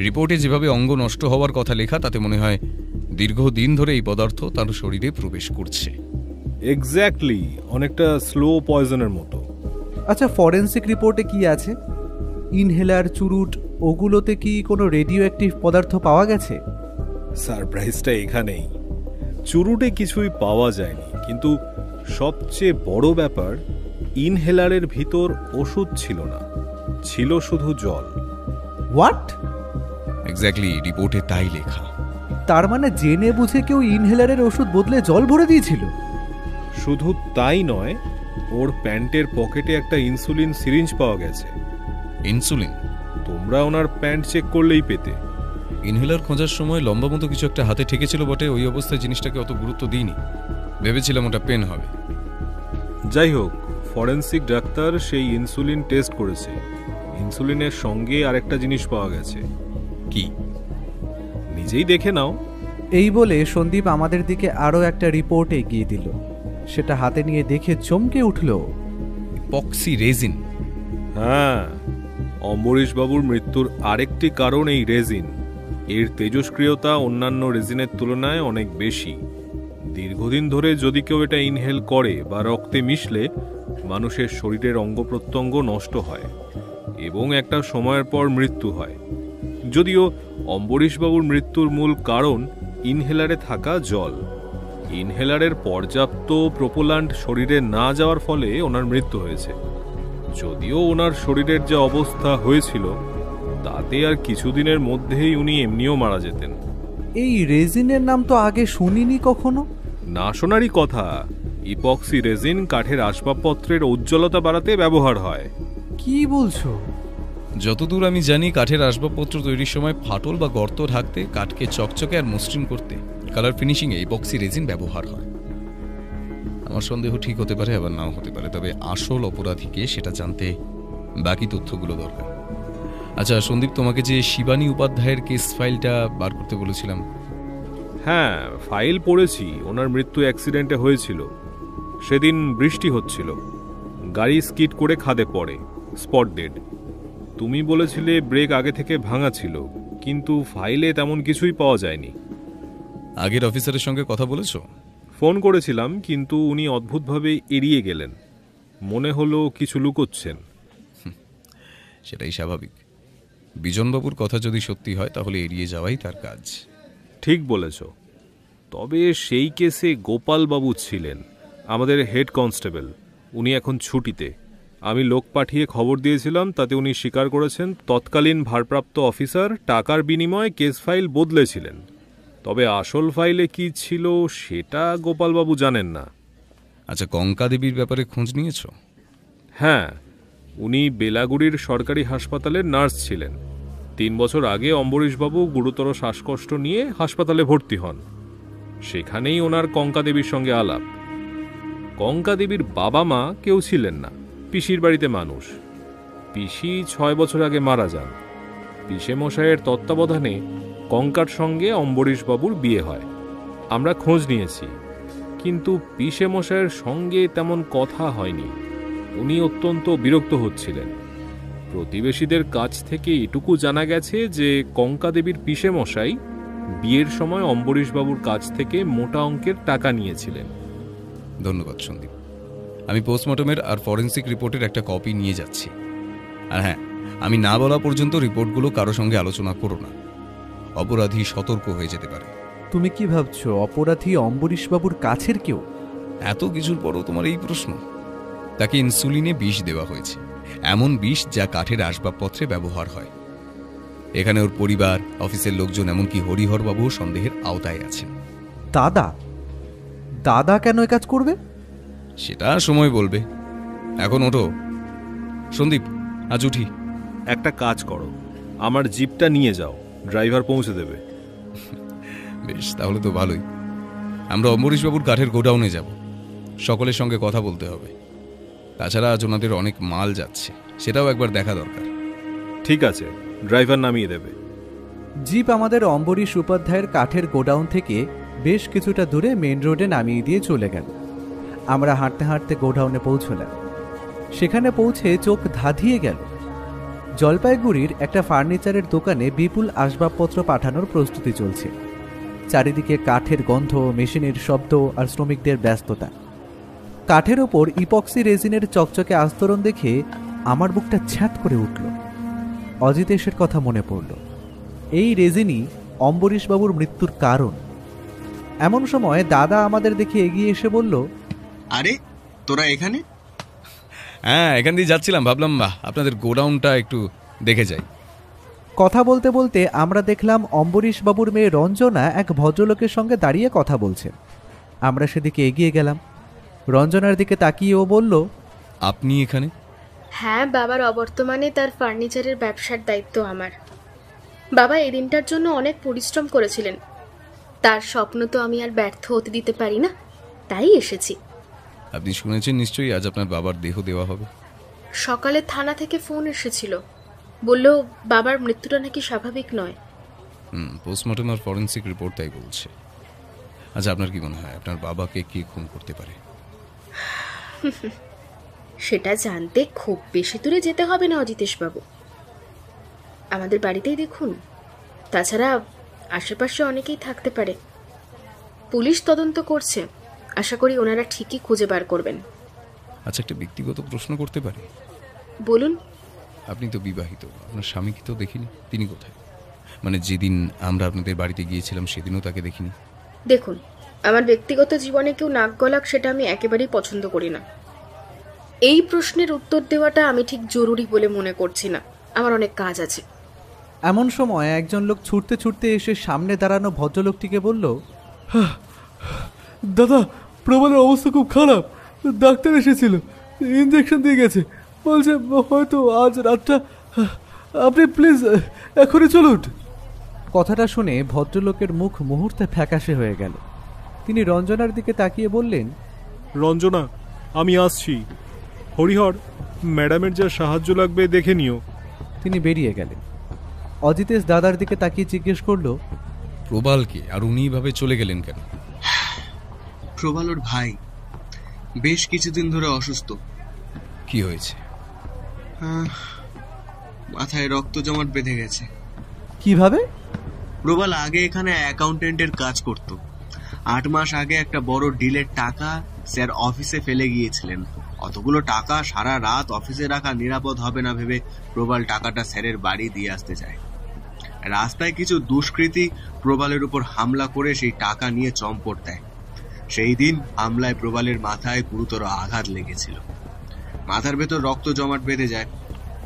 রিপোর্টে যেভাবে অঙ্গ নষ্ট হওয়ার কথা লেখা, তাতে মনে হয় দীর্ঘদিন ধরে এই পদার্থ তার শরীরে প্রবেশ করছে। এক্স্যাক্টলি, অনেকটা স্লো পয়জনের মতো। আচ্ছা, ফরেন্সিক রিপোর্টে কি আছে? ইনহেলার, চুরুট ওগুলোতে কি কোনো রেডিও অ্যাক্টিভ পদার্থ পাওয়া গেছে? সারপ্রাইজটা এখানেই। চুরুটে কিছুই পাওয়া যায়নি, কিন্তু সবচেয়ে বড় ব্যাপার, ইনহেলারের ভিতর ওষুধ ছিল না, ছিল শুধু জল। হোয়াট? এক্স্যাক্টলি, রিপোর্টে তাই লেখা। তার মানে জেনে বুঝে কেউ ইনহেলারের ওষুধ বদলে জল ভরে দিয়েছিল? শুধু তাই নয়, ওর প্যান্টের পকেটে একটা ইনসুলিন সিরিঞ্জ পাওয়া গেছে। ইনসুলিন? তোমরা ওনার প্যান্ট চেক করলেই পেতে। ইনহেলার খোঁজার সময় লম্বা মতো কিছু একটা হাতে ঠেকেছিল বটে, ওই অবস্থায় জিনিসটাকে অত গুরুত্ব দিইনি, ভেবেছিলাম ওটা পেন হবে। যাই হোক, ফরেন্সিক ডাক্তার সেই ইনসুলিন টেস্ট করেছে। ইনসুলিনের সঙ্গে আরেকটা জিনিস পাওয়া গেছে। কি? নিজেই দেখে নাও। এই বলে সন্দীপ আমাদের দিকে আরও একটা রিপোর্ট এগিয়ে দিল। সেটা হাতে নিয়ে দেখে চমকে উঠল। পক্সি রেজিন? হ্যাঁ, অম্বরীশ বাবুর মৃত্যুর আরেকটি কারণ এই রেজিন। এর তেজস্ক্রিয়তা অন্যান্য রেজিনের তুলনায় অনেক বেশি। দীর্ঘদিন ধরে যদি কেউ এটা ইনহেল করে বা রক্তে মিশলে মানুষের শরীরের অঙ্গ প্রত্যঙ্গ নষ্ট হয় এবং একটা সময়ের পর মৃত্যু হয়। যদিও অম্বরীশবাবুর মৃত্যুর মূল কারণ ইনহেলারে থাকা জল। ইনহেলারের পর্যাপ্ত প্রোপোলান্ট শরীরে না যাওয়ার ফলে ওনার মৃত্যু হয়েছে। যদিও ওনার শরীরের যে অবস্থা হয়েছিল তাতে আর কিছুদিনের মধ্যেই উনি এমনিও মারা যেতেন। এই রেজিনের নাম তো আগে শুনিনি কখনো। না শোনারই কথা। ইপক্সি রেজিন কাঠের আসবাবপত্রের উজ্জ্বলতা বাড়াতে ব্যবহার হয়। কি বলছো? যতদূর আমি জানি, কাঠের আসবাবপত্র তৈরির সময় ফাটল বা গর্ত ঢাকতে, কাঠকে চকচকে আর মসৃণ করতে কালার ফিনিশিংয়ে ইপক্সি রেজিন ব্যবহার হয়। আমার সন্দেহ ঠিক হতে পারে, আবার নাও হতে পারে, তবে আসল অপরাধীকে সেটা জানতে বাকি তথ্যগুলো দরকার। আচ্ছা সন্দীপ, তোমাকে যে শিবানী উপাধ্যায়ের কেস ফাইলটা বার করতে বলেছিলাম। হ্যাঁ, ফাইল পড়েছি। ওনার মৃত্যু অ্যাক্সিডেন্টে হয়েছিল। সেদিন বৃষ্টি হচ্ছিল, গাড়ি স্কিড করে খাদে পড়ে, স্পট ডেড। তুমি বলেছিলে ব্রেক আগে থেকে ভাঙা ছিল, কিন্তু ফাইলে তেমন কিছুই পাওয়া যায়নি। আগের অফিসারের সঙ্গে কথা বলেছো? ফোন করেছিলাম, কিন্তু উনি অদ্ভুতভাবে এড়িয়ে গেলেন। মনে হলো কিছু লুকোচ্ছেন। সেটাই স্বাভাবিক। বিজনবাবুর কথা যদি সত্যি হয় তাহলে এড়িয়ে যাওয়াই তার কাজ। ঠিক বলেছ। তবে সেই কেসে গোপালবাবু ছিলেন, আমাদের হেড কনস্টেবল। উনি এখন ছুটিতে। আমি লোক পাঠিয়ে খবর দিয়েছিলাম, তাতে উনি স্বীকার করেছেন তৎকালীন ভারপ্রাপ্ত অফিসার টাকার বিনিময়ে কেস ফাইল বদলেছিলেন। তবে আসল ফাইলে কি ছিল সেটা গোপালবাবু জানেন না। আচ্ছা, কঙ্কা দেবীর ব্যাপারে খোঁজ নিয়েছ? হ্যাঁ, উনি বেলাগুড়ির সরকারি হাসপাতালের নার্স ছিলেন। 3 বছর আগে অম্বরীশবাবু গুরুতর শ্বাসকষ্ট নিয়ে হাসপাতালে ভর্তি হন। সেখানেই ওনার কঙ্কা দেবীর সঙ্গে আলাপ। কঙ্কা দেবীর বাবা মা কেউ ছিলেন না, পিসির বাড়িতে মানুষ। পিসি 6 বছর আগে মারা যান। পিসে মশাইয়ের তত্ত্বাবধানে কঙ্কার সঙ্গে অম্বরীশবাবুর বিয়ে হয়। আমরা খোঁজ নিয়েছি, কিন্তু পিসে মশাইয়ের সঙ্গে তেমন কথা হয়নি। উনি অত্যন্ত বিরক্ত হচ্ছিলেন। প্রতিবেশীদের কাছ থেকে এটুকু জানা গেছে যে কঙ্কা দেবীর পিসে মশাই বিয়ের সময় অম্বরীশবাবুর কাছ থেকে মোটা অঙ্কের টাকা নিয়েছিলেন। ধন্যবাদ সন্দীপ। আমি পোস্টমর্টমের আর ফরেন্সিক রিপোর্টের একটা কপি নিয়ে যাচ্ছি। আর হ্যাঁ, আমি না বলা পর্যন্ত রিপোর্টগুলো কারো সঙ্গে আলোচনা করো না। অপরাধী সতর্ক হয়ে যেতে পারে। তুমি কি ভাবছো অপরাধী অম্বরীশবাবুর কাছের কেউ? এত কিছুর পরও তোমার এই প্রশ্ন? তাকে ইনসুলিনে বিষ দেওয়া হয়েছে, এমন বিষ যা কাঠের আসবাবপত্রে ব্যবহার হয়। এখানে ওর পরিবার, অফিসের লোকজন, এমনকি হরিহরবাবু সন্দেহের আওতায় আছেন। দাদা? দাদা কেন এ কাজ করবে? সেটা সময় বলবে। এখন ওঠো সন্দীপ, আজ উঠি। একটা কাজ করো, আমার জিপটা নিয়ে যাও, ড্রাইভার পৌঁছে দেবে। বেশ, তাহলে তো ভালোই। আমরা অম্বরীশবাবুর কাঠের গোডাউনে যাব, সকলের সঙ্গে কথা বলতে হবে। তাছাড়া আজ ওনাদের অনেক মাল যাচ্ছে, সেটাও একবার দেখা দরকার। ঠিক আছে, ড্রাইভার নামিয়ে দেবে। জিপ আমাদের অম্বরীশ উপাধ্যায়ের কাঠের গোডাউন থেকে বেশ কিছুটা দূরে মেন রোডে নামিয়ে দিয়ে চলে গেল। আমরা হাঁটতে হাঁটতে গোডাউনে পৌঁছলাম। সেখানে পৌঁছে চোখ ধাঁধিয়ে গেল। জলপাইগুড়ির একটা ফার্নিচারের দোকানে বিপুল আসবাবপত্র পাঠানোর প্রস্তুতি চলছে। চারিদিকে কাঠের গন্ধ, মেশিনের শব্দ আর শ্রমিকদের ব্যস্ততা। কাঠের ওপর ইপক্সি রেজিনের চকচকে আস্তরণ দেখে আমার বুকটা ছ্যাঁত করে উঠল। অজিতেশের কথা মনে পড়ল। এই রেজিনই অম্বরীশবাবুর মৃত্যুর কারণ। এমন সময় দাদা আমাদের দেখে এগিয়ে এসে বলল, আরে তোরা এখানে? হ্যাঁ, এখান দিয়ে যাচ্ছিলাম, ভাবলাম আপনাদের গোডাউনটা একটু দেখে যাই। কথা বলতে বলতে আমরা দেখলাম অম্বরীশবাবুর মেয়ে রঞ্জনা এক ভদ্রলোকের সঙ্গে দাঁড়িয়ে কথা বলছেন। আমরা সেদিকে এগিয়ে গেলাম। রঞ্জনার দিকে তাকিয়ে ও বলল, আপনি এখানে? হ্যাঁ, বাবার অবর্তমানে তার ফার্নিচারের ব্যবসার দায়িত্ব আমার। বাবা এই দিনটার জন্য অনেক পরিশ্রম করেছিলেন, তার স্বপ্ন তো আমি আর ব্যর্থ হতে দিতে পারি না, তাই এসেছি। আপনি শুনেছেন নিশ্চয়ই আজ আপনার বাবার দেহ দেওয়া হবে? সকালে থানা থেকে ফোন এসেছিল, বলল বাবার মৃত্যুটা নাকি স্বাভাবিক নয়। পোস্টমর্টম আর ফরেন্সিক রিপোর্ট তাই বলছে। আচ্ছা, আপনার কি মনে হয় আপনার বাবাকে কে খুন করতে পারে? সেটা জানতে খুব বেশি দূরে যেতে হবে না অজিতেশবাবু, আমাদের বাড়িতেই দেখুন। তাছাড়া আশেপাশে অনেকেই থাকতে পারে। পুলিশ তদন্ত করছে, আশা করি ওনারা ঠিকই খুঁজে বার করবেন। আচ্ছা, একটা ব্যক্তিগত প্রশ্ন করতে পারি? বলুন। আপনি তো বিবাহিত, আপনার স্বামীকে তো দেখিনি, তিনি কোথায়? মানে যেদিন আমরা আপনাদের বাড়িতে গিয়েছিলাম সেদিনও তাকে দেখিনি। দেখুন, আমার ব্যক্তিগত জীবনে কেউ নাক গলাক সেটা আমি একেবারেই পছন্দ করি না। এই প্রশ্নের উত্তর দেওয়াটা আমি ঠিক জরুরি বলে মনে করছি না, আমার অনেক কাজ আছে। এমন সময় একজন লোক ছুটতে ছুটতে এসে সামনে দাঁড়ানো ভদ্রলোকটিকে বলল, দাদা, প্রবলের অবস্থা খুব খারাপ, ডাক্তার এসেছিল, ইঞ্জেকশন দিয়ে গেছে, বলছে হয়তো আজ রাতটা, আপনি প্লিজ এখনই চলুন। কথাটা শুনে ভদ্রলোকের মুখ মুহূর্তে ফ্যাকাশে হয়ে গেল। তিনি রঞ্জনার দিকে তাকিয়ে বললেন, রঞ্জনা, আমি আসছি। হরিহর, ম্যাডামের যা সাহায্য লাগবে দেখে নিও। তিনি বেরিয়ে গেলেন। অজিতেশ দাদার দিকে তাকিয়ে জিজ্ঞেস করল, প্রবালকে আর উনি ভাবে চলে গেলেন কেন? প্রবালর ভাই বেশ কিছুদিন ধরে অসুস্থ। কি হয়েছে? মাথায় রক্ত জমাট বেঁধে গেছে। কিভাবে? প্রবাল আগে এখানে অ্যাকাউন্টেন্টের কাজ করত। 8 মাস আগে একটা বড় ডিলের টাকা স্যার অফিসে ফেলে গিয়েছিলেন। অতগুলো টাকা সারা রাত অফিসে রাখা নিরাপদ হবে না ভেবে প্রবাল টাকাটা স্যারের বাড়ি দিয়ে আসতে যায়। রাস্তায় কিছু দুষ্কৃতী প্রবালের উপর হামলা করে সেই টাকা নিয়ে চম্পট দেয়। সেই দিন হামলায় প্রবালের মাথায় গুরুতর আঘাত লেগেছিল। মাথার ভেতর রক্ত জমাট বেঁধে যায়।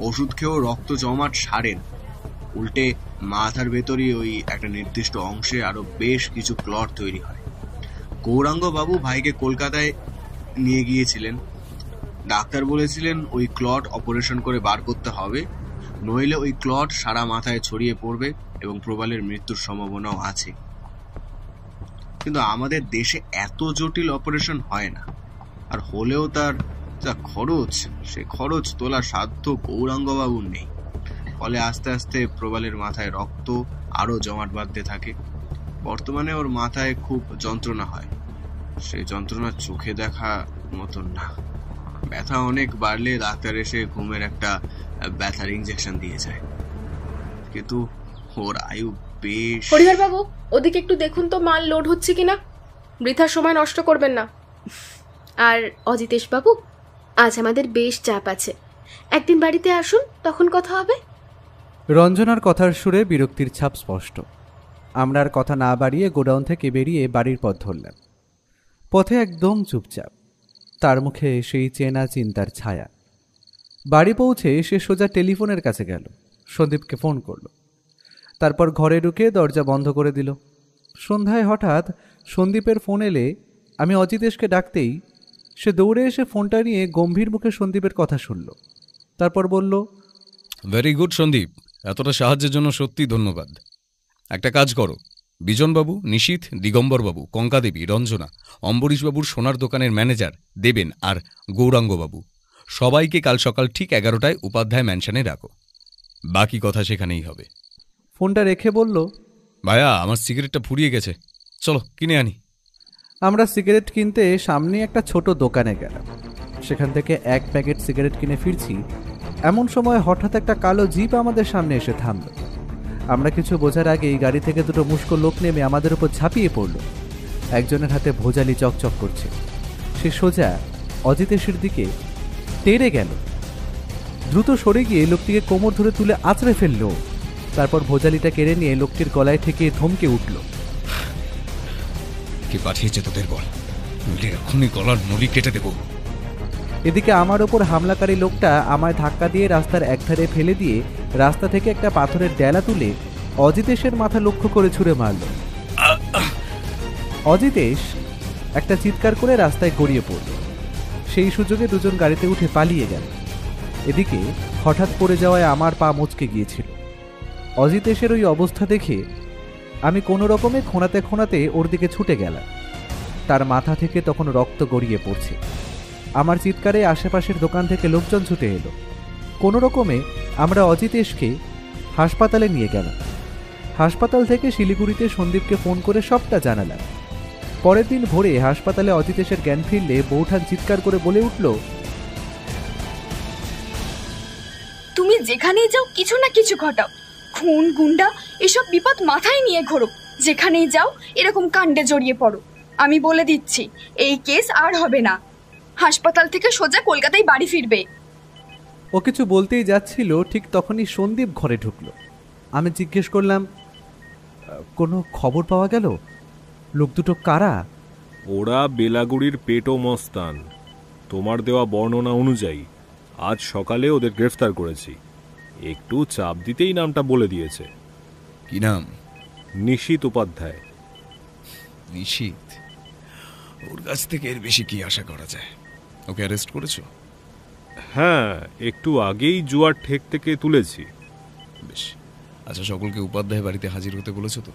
ওষুধ খেয়েও রক্ত জমাট সারেন, উল্টে মাথার ভেতরই ওই একটা নির্দিষ্ট অংশে আরো বেশ কিছু ক্লট তৈরি হয়। গৌরাঙ্গ বাবু ভাইকে কলকাতায় নিয়ে গিয়েছিলেন। ডাক্তার বলেছিলেন ওই ক্লট অপারেশন করে বার করতে হবে, নইলে ওই ক্লট সারা মাথায় ছড়িয়ে পড়বে এবং প্রবালের মৃত্যুর সম্ভাবনাও আছে। কিন্তু আমাদের দেশে এত জটিল অপারেশন হয় না, আর হলেও তার যা খরচ, সে খরচ তোলার সাধ্য গৌরাঙ্গবাবুর নেই। ফলে আস্তে আস্তে প্রবালের মাথায় রক্ত আরো জমাট বাঁধতে থাকে। বর্তমানে ওর মাথায় খুব যন্ত্রণা হয়, সেই যন্ত্রণা চোখে দেখা মতন না। ব্যথা অনেক বাড়লে ডাক্তার এসে ঘুমের একটা ব্যথার ইঞ্জেকশন দিয়ে যায়, কিন্তু ওর আয়ু বেশ। হরিহর বাবু, ওদিকে একটু দেখুন তো মাল লোড হচ্ছে কিনা, বৃথা সময় নষ্ট করবেন না। আর অজিতেশ বাবু, আজ আমাদের বেশ চাপ আছে, একদিন বাড়িতে আসুন, তখন কথা হবে। রঞ্জনার কথার সুরে বিরক্তির ছাপ স্পষ্ট। আমরা আর কথা না বাড়িয়ে গোডাউন থেকে বেরিয়ে বাড়ির পথ ধরলাম। পথে একদম চুপচাপ, তার মুখে সেই চেনা চিন্তার ছায়া। বাড়ি পৌঁছে সে সোজা টেলিফোনের কাছে গেল, সন্দীপকে ফোন করল। তারপর ঘরে ঢুকে দরজা বন্ধ করে দিল। সন্ধ্যায় হঠাৎ সন্দীপের ফোন এলে আমি অজিতেশকে ডাকতেই সে দৌড়ে এসে ফোনটা নিয়ে গম্ভীর মুখে সন্দীপের কথা শুনল। তারপর বলল, ভেরি গুড সন্দীপ, এতটা সাহায্যের জন্য সত্যি ধন্যবাদ। একটা কাজ করো, বিজনবাবু, নিশীথ, দিগম্বরবাবু, কঙ্কাদেবী, রঞ্জনা, অম্বরীশবাবুর সোনার দোকানের ম্যানেজার দেবেন আর গৌরাঙ্গবাবু সবাইকে কাল সকাল ঠিক 11টায় উপাধ্যায় ম্যানশনে রাখো। বাকি কথা সেখানেই হবে। ফোনটা রেখে বলল, ভাইয়া, আমার সিগারেটটা ফুরিয়ে গেছে, চলো কিনে আনি। আমরা সিগারেট কিনতে সামনে একটা ছোট দোকানে গেলাম। সেখান থেকে 1 প্যাকেট সিগারেট কিনে ফিরছি, এমন সময় হঠাৎ একটা কালো জিপ আমাদের সামনে এসে থামল। আমরা কিছু বোঝার আগেই গাড়ি থেকে দুটো মুষ্কো লোক নেমে আমাদের উপর ঝাঁপিয়ে পড়ল। একজনের হাতে ভোজালি চকচক করছে, সে সোজা অজিতেশের দিকে তেড়ে গেল। দ্রুত সরে গিয়ে লোকটিকে কোমর ধরে তুলে আঁচড়ে ফেললো। তারপর ভোজালিটা কেড়ে নিয়ে লোকটির গলায় ঠেকিয়ে ধমকে উঠল। কে পাঠিয়েছে তোদের বল, নইলে এখনই গলার নলি কেটে দেবো। এদিকে আমার ওপর হামলাকারী লোকটা আমায় ধাক্কা দিয়ে রাস্তার একধারে ফেলে দিয়ে রাস্তা থেকে একটা পাথরের ডেলা তুলে অজিতেশের মাথা লক্ষ্য করে ছুঁড়ে মারল। অজিতেশ একটা চিৎকার করে রাস্তায় গড়িয়ে পড়ল। সেই সুযোগে দুজন গাড়িতে উঠে পালিয়ে গেল। এদিকে হঠাৎ পড়ে যাওয়ায় আমার পা মচকে গিয়েছিল। অজিতেশের ওই অবস্থা দেখে আমি কোনো রকমে খোঁড়াতে খোঁড়াতে ওর দিকে ছুটে গেলাম। তার মাথা থেকে তখন রক্ত গড়িয়ে পড়ছে। আমার চিৎকারে আশেপাশের দোকান থেকে লোকজন ছুটে এলো। কোনো রকমে আমরা অজিতেশকে হাসপাতালে নিয়ে গেলাম। হাসপাতাল থেকে শিলিগুড়িতে সন্দীপকে ফোন করে সবটা জানালাম। পরের দিন ভোরে হাসপাতালে অজিতেশের জ্ঞান ফিরলে বৌঠান চিৎকার করে বলে উঠল, তুমি যেখানেই যাও কিছু না কিছু ঘটাও, খুন গুন্ডা এসব বিপদ মাথায় নিয়ে ঘোরো, যেখানেই যাও এরকম কাণ্ডে জড়িয়ে পড়ো। আমি বলে দিচ্ছি, এই কেস আর হবে না। হাসপাতাল থেকে সোজা কলকাতায় বাড়ি ফিরবে। ও কিছু বলতেই যাচ্ছিল, ঠিক তখনই সন্দীপ ঘরে ঢুকলো। আমি জিজ্ঞেস করলাম, কোনো খবর পাওয়া গেল? লোক দুটো কারা? ওরা বেলাগুড়ির পেটো মস্তান। তোমার দেওয়া বর্ণনা অনুযায়ী আজ সকালে ওদের গ্রেফতার করেছি। একটু চাপ দিতেই নামটা বলে দিয়েছে। কি নাম? নিশীত উপাধ্যায়। নিশীত? ওর কাছ থেকে এর বেশি কি আশা করা যায়? ওকে অ্যারেস্ট করেছো? হ্যাঁ, একটু আগেই জুয়ার ঠেক থেকে তুলেছি। বেশ। আচ্ছা, সকলকে উপাধ্যায় বাড়িতে হাজির হতে বলেছো তো?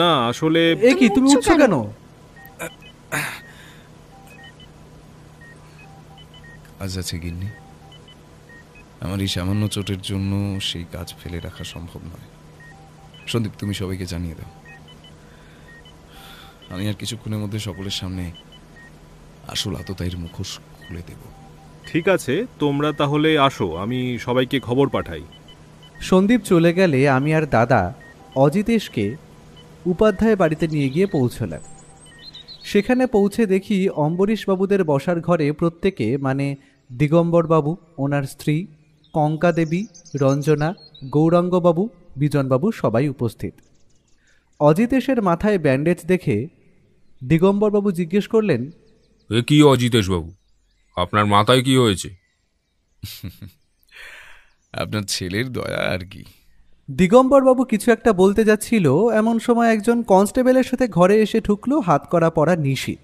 না, আসলে কি তুমি উঠছো কেন? কাজ আছে গিন্নি। আমার এই সামান্য চোটের জন্য সেই কাজ ফেলে রাখা সম্ভব নয়। সন্দীপ, তুমি সবাইকে জানিয়ে দাও। আমি আর কিছুক্ষণের মধ্যে সকলের সামনে আসল আততায়ীর মুখোশ খুলে দেব। ঠিক আছে, তোমরা তাহলে আসো, আমি সবাইকে খবর পাঠাই। সন্দীপ চলে গেলে আমি আর দাদা অজিতেশকে উপাধ্যায় বাড়িতে নিয়ে গিয়ে পৌঁছলাম। সেখানে পৌঁছে দেখি অম্বরীশবাবুদের বসার ঘরে প্রত্যেকে, মানে দিগম্বরবাবু, ওনার স্ত্রী, কঙ্কা দেবী, রঞ্জনা, গৌরাঙ্গবাবু, বিজনবাবু সবাই উপস্থিত। অজিতেশের মাথায় ব্যান্ডেজ দেখে দিগম্বরবাবু জিজ্ঞেস করলেন, এ কি অজিতেশবাবু, আপনার মাথায় কি হয়েছে? আপনার ছেলের দয়া আর কি। দিগম্বরবাবু কিছু একটা বলতে যাচ্ছিল, এমন সময় একজন কনস্টেবলের সাথে ঘরে এসে ঢুকলো হাত করা পরা নিশীথ।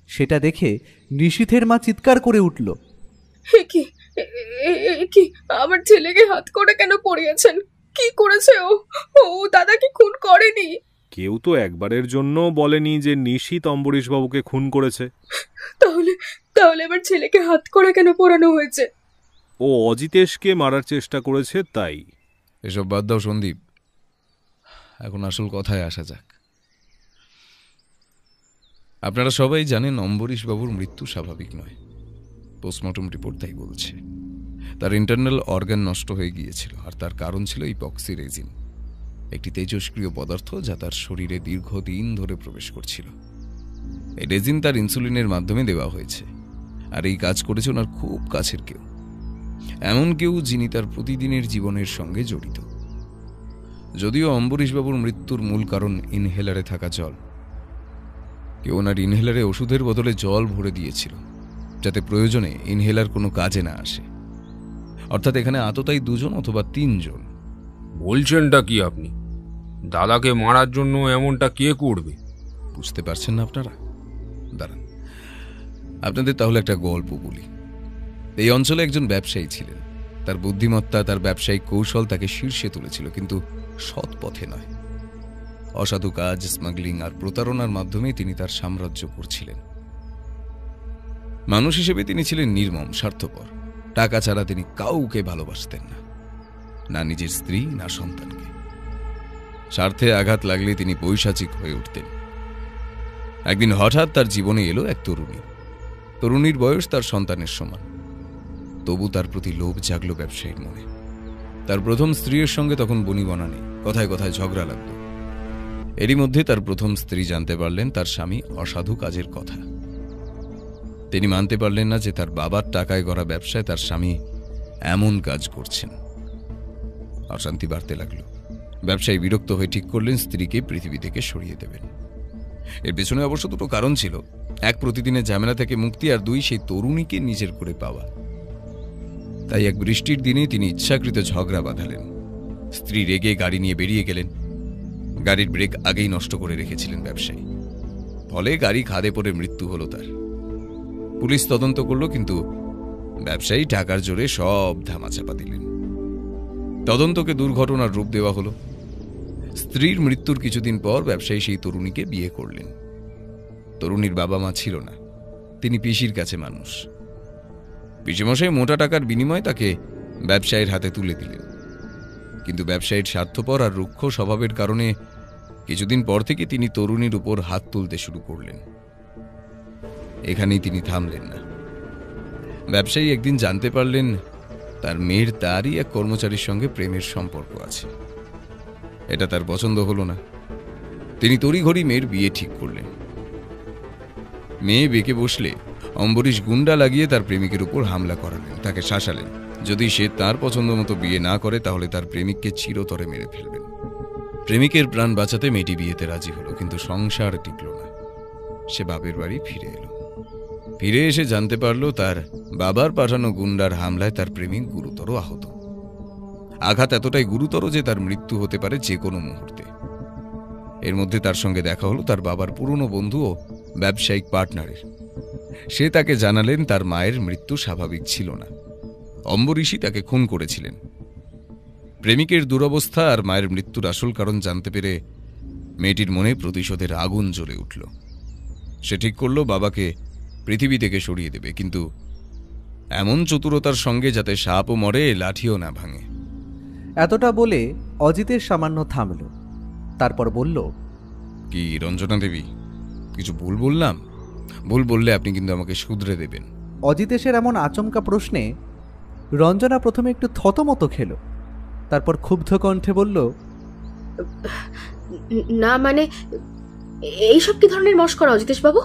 সেটা দেখে নিশীথের মা চিৎকার করে উঠল, কি আমার ছেলেকে হাত করে কেন পড়িয়েছেন? কি করেছে ও? ও দাদাকে খুন করেনি। কেউ তো একবারের জন্য বলেনি যে নিশীত অম্বরীশবাবুকে খুন করেছে। তাহলে তাহলে আমার ছেলেকে হাত করে কেন পোড়ানো হয়েছে? ও অজিতেশকে মারার চেষ্টা করেছে, তাই। এসব বাদ দাও সন্দীপ, এখন আসল কথায় আসা যাক। আপনারা সবাই জানেন অম্বরীশবাবুর মৃত্যু স্বাভাবিক নয়। পোস্টমর্টম রিপোর্ট তাই বলছে। তার ইন্টারনাল অর্গান নষ্ট হয়ে গিয়েছিল, আর তার কারণ ছিল ইপক্সি রেজিন, একটি তেজস্ক্রিয় পদার্থ যা তার শরীরে দীর্ঘদিন ধরে প্রবেশ করছিল। এই রেজিন তার ইনসুলিনের মাধ্যমে দেওয়া হয়েছে, আর এই কাজ করেছে ওনার খুব কাছের কেউ, এমন কেউ যিনি তার প্রতিদিনের জীবনের সঙ্গে জড়িত। যদিও অম্বরীশবাবুর মৃত্যুর মূল কারণ ইনহেলারে থাকা জল, কেউ ওনার ইনহেলারে ওষুধের বদলে জল ভরে দিয়েছিল, যাতে প্রয়োজনে ইনহেলার কোনো কাজে না আসে। অর্থাৎ এখানে আততায়ী 2 অথবা 3 বলছেনটা কি আপনি? দাদাকে মারার জন্য এমনটা কে করবে? বুঝতে পারছেন না আপনারা? দাঁড়ান, আপনাদের তাহলে একটা গল্প বলি। এই অঞ্চলে একজন ব্যবসায়ী ছিলেন। তার বুদ্ধিমত্তা, তার ব্যবসায়িক কৌশল তাকে শীর্ষে তুলেছিল, কিন্তু সৎ পথে নয়। অসাধু কাজ, স্মাগলিং আর প্রতারণার মাধ্যমে তিনি তার সাম্রাজ্য করছিলেন। মানুষ হিসেবে তিনি ছিলেন নির্মম, স্বার্থপর। টাকা ছাড়া তিনি কাউকে ভালোবাসতেন না, না নিজের স্ত্রী, না সন্তানকে। স্বার্থে আঘাত লাগলে তিনি পৈশাচিক হয়ে উঠতেন। একদিন হঠাৎ তার জীবনে এলো এক তরুণী। তরুণীর বয়স তার সন্তানের সমান, তবু তার প্রতি লোভ জাগলো ব্যবসায়ীর মনে। তার প্রথম স্ত্রীর সঙ্গে তখন বনিবনা নেই, কথায় কথায় ঝগড়া লাগলো। এরই মধ্যে তার প্রথম স্ত্রী জানতে পারলেন তার স্বামী অসাধু কাজের কথা। তিনি মানতে পারলেন না যে তার বাবার টাকায় গড়া ব্যবসায় তার স্বামী এমন কাজ করছেন। অশান্তি বাড়তে লাগলো। ব্যবসায়ী বিরক্ত হয়ে ঠিক করলেন স্ত্রীকে পৃথিবী থেকে সরিয়ে দেবেন। এর পেছনে অবশ্য দুটো কারণ ছিল। এক, প্রতিদিনের ঝামেলা থেকে মুক্তি, আর দুই, সেই তরুণীকে নিজের করে পাওয়া। তাই এক বৃষ্টির দিনে তিনি ইচ্ছাকৃত ঝগড়া বাঁধালেন। স্ত্রী রেগে গাড়ি নিয়ে বেরিয়ে গেলেন। গাড়ির ব্রেক আগেই নষ্ট করে রেখেছিলেন ব্যবসায়ী, ফলে গাড়ি খাদে পড়ে মৃত্যু হলো তার। পুলিশ তদন্ত করল, কিন্তু ব্যবসায়ী টাকার জোরে সব ধামাচাপা দিলেন। তদন্তকে দুর্ঘটনার রূপ দেওয়া হলো। স্ত্রীর মৃত্যুর কিছুদিন পর ব্যবসায়ী সেই তরুণীকে বিয়ে করলেন। তরুণীর বাবা মা ছিল না, তিনি পিসির কাছে মানুষ। পিসিমশাই মোটা টাকার বিনিময়ে তাকে ব্যবসায়ীর হাতে তুলে দিলেন। কিন্তু ব্যবসায়ীর স্বার্থপর আর রুক্ষ স্বভাবের কারণে কিছুদিন পর থেকে তিনি তরুণীর উপর হাত তুলতে শুরু করলেন। এখানেই তিনি থামলেন না। ব্যবসায়ী একদিন জানতে পারলেন তার মেয়ের তারই এক কর্মচারীর সঙ্গে প্রেমের সম্পর্ক আছে। এটা তার পছন্দ হলো না। তিনি তড়িঘড়ি মেয়ের বিয়ে ঠিক করলেন। মেয়ে বেঁকে বসলে অম্বরীশ গুন্ডা লাগিয়ে তার প্রেমিকের উপর হামলা করালেন, তাকে শাসালেন। যদি সে তার পছন্দ মতো বিয়ে না করে তাহলে তার প্রেমিককে চিরতরে মেরে ফেলবেন। প্রেমিকের প্রাণ বাঁচাতে মেয়েটি বিয়েতে রাজি হলো, কিন্তু সংসার টিকল না। সে বাপের বাড়ি ফিরে এলো। ফিরে এসে জানতে পারল তার বাবার পাঠানো গুন্ডার হামলায় তার প্রেমিক গুরুতর আহত। আঘাত এতটাই গুরুতর যে তার মৃত্যু হতে পারে যে কোনো মুহূর্তে। এর মধ্যে তার সঙ্গে দেখা হলো তার বাবার পুরনো বন্ধু ও ব্যবসায়িক পার্টনারের। সে তাকে জানালেন তার মায়ের মৃত্যু স্বাভাবিক ছিল না, অম্বরীশই তাকে খুন করেছিলেন। প্রেমিকের দুরবস্থা আর মায়ের মৃত্যুর আসল কারণ জানতে পেরে মেয়েটির মনে প্রতিশোধের আগুন জ্বলে উঠল। সে ঠিক করল বাবাকে পৃথিবী থেকে সরিয়ে দেবে, কিন্তু এমন চতুরতার সঙ্গে যাতে সাপও মরে লাঠিও না ভাঙে। এতটা বলে অজিতেশ সামান্য থামল, তারপর বলল, কি রঞ্জনা দেবী, কিছু ভুল বললাম? ভুল বললে আপনি কিন্তু আমাকে শুধরে দেবেন। অজিতেশের এমন আচমকা প্রশ্নে রঞ্জনা প্রথমে একটু থতমত খেল, তারপর ক্ষুব্ধ কণ্ঠে বলল, না মানে এইসব কি ধরনের মস্করা অজিতেশ বাবু?